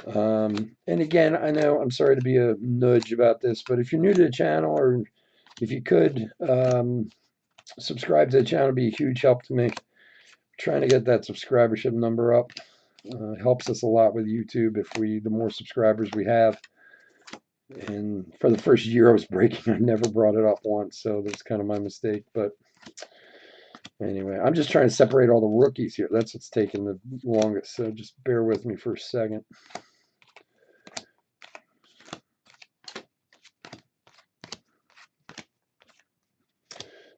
And again, I know I'm sorry to be a nudge about this, but if you're new to the channel, or if you could subscribe to the channel, it'd be a huge help to me. Trying to get that subscribership number up helps us a lot with YouTube. The more subscribers we have. And for the first year I was breaking, I never brought it up once, so that's kind of my mistake. But anyway, I'm just trying to separate all the rookies here. That's what's taking the longest, so just bear with me for a second.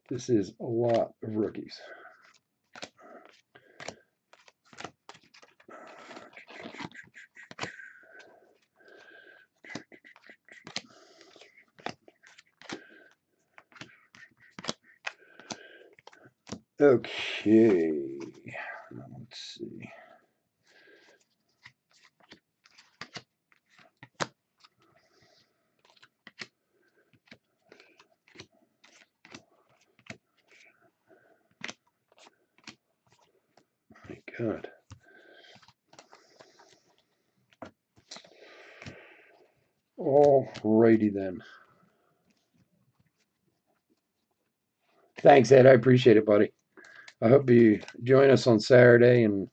This is a lot of rookies. Okay, let's see. My God. Alrighty then. Thanks, Ed. I appreciate it, buddy. I hope you join us on Saturday, and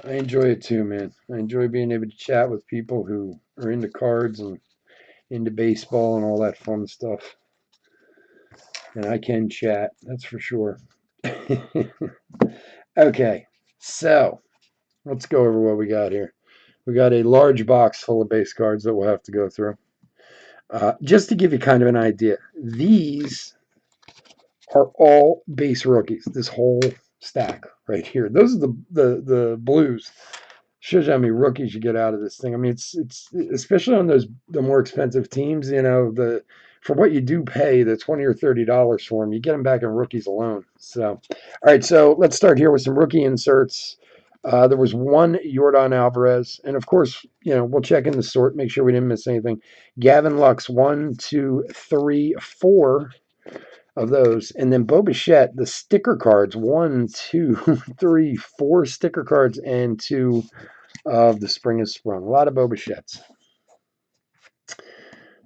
I enjoy it too, man. I enjoy being able to chat with people who are into cards and into baseball and all that fun stuff. And I can chat, that's for sure. Okay, so let's go over what we got here. We got a large box full of base cards that we'll have to go through. Just to give you kind of an idea, these are all base rookies. This whole stack right here. Those are the blues. Shows you how many rookies you get out of this thing. I mean, it's especially on the more expensive teams. For what you do pay, the $20 or $30 for them, you get them back in rookies alone. So, all right. So let's start here with some rookie inserts. There was one Yordan Alvarez, and of course, we'll check in the sort, make sure we didn't miss anything. Gavin Lux, 1, 2, 3, 4 of those, and then Bo Bichette, the sticker cards, 1, 2, 3, 4 sticker cards, and 2 of the Spring Has Sprung. A lot of Bo Bichettes.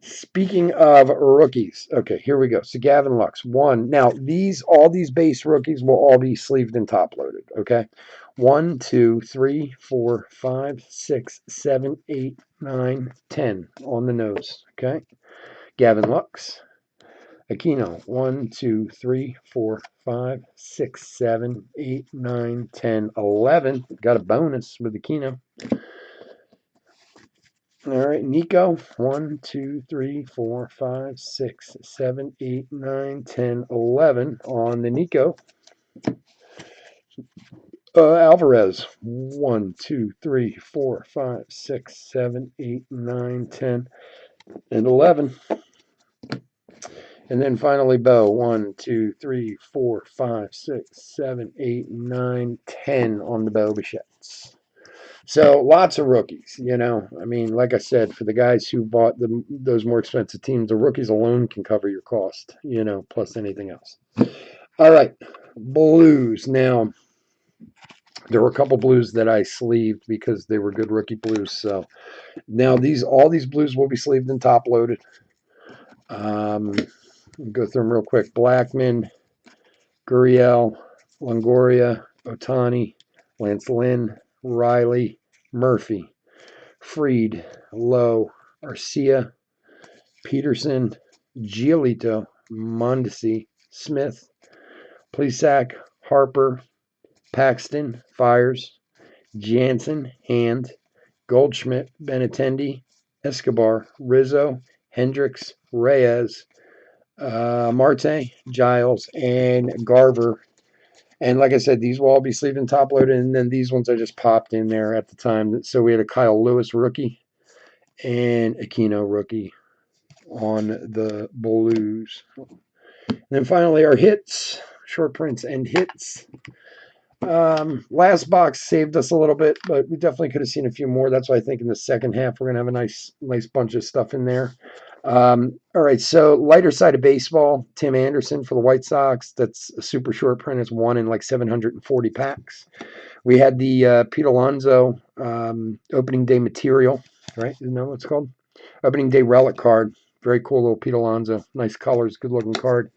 Speaking of rookies, okay, here we go. So Gavin Lux, 1. Now all these base rookies will all be sleeved and top loaded. Okay, 1, 2, 3, 4, 5, 6, 7, 8, 9, 10 on the nose. Okay. Gavin Lux. Aquino, 1, 2, 3, 4, 5, 6, 7, 8, 9, 10, 11. Got a bonus with Aquino. All right, Nico, 1, 2, 3, 4, 5, 6, 7, 8, 9, 10, 11 on the Nico. Alvarez, 1, 2, 3, 4, 5, 6, 7, 8, 9, 10, and 11. And then finally, Bo, 1, 2, 3, 4, 5, 6, 7, 8, 9, 10 on the Bo Bichettes. So lots of rookies, you know. I mean, like I said, for the guys who bought those more expensive teams, the rookies alone can cover your cost, you know, plus anything else. All right, blues. Now, there were a couple blues that I sleeved because they were good rookie blues. So now all these blues will be sleeved and top loaded. Go through them real quick. Blackman, Gurriel, Longoria, Otani, Lance Lynn, Riley, Murphy, Fried, Lowe, Arcia, Peterson, Giolito, Mondesi, Smith, Plesac, Harper, Paxton, Fires, Jansen, Hand, Goldschmidt, Benintendi, Escobar, Rizzo, Hendricks, Reyes, Marte, Giles, and Garver. And like I said, these will all be sleeved and top loaded, and then these ones I just popped in there at the time. So we had a Kyle Lewis rookie and Aquino rookie on the Blues. And then finally our hits, short prints and hits. Last box saved us a little bit, but we definitely could have seen a few more. That's why I think in the second half we're gonna have a nice bunch of stuff in there. All right, so lighter side of baseball, Tim Anderson for the White Sox. That's a super short print. It's one in like 740 packs. We had the Pete Alonso opening day material, right? Isn't that what it's called? Opening day relic card. Very cool little Pete Alonso. Nice colors, good looking card.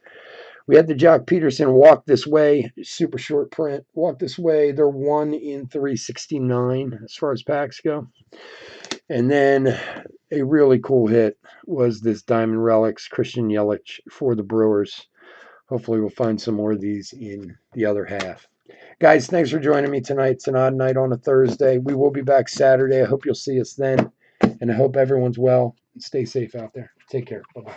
We had the Jock Peterson Walk This Way, super short print. Walk This Way, they're 1 in 369 as far as packs go. And then a really cool hit was this Diamond Relics Christian Yelich for the Brewers. Hopefully we'll find some more of these in the other half. Guys, thanks for joining me tonight. It's an odd night on a Thursday. We will be back Saturday. I hope you'll see us then. And I hope everyone's well. Stay safe out there. Take care. Bye-bye.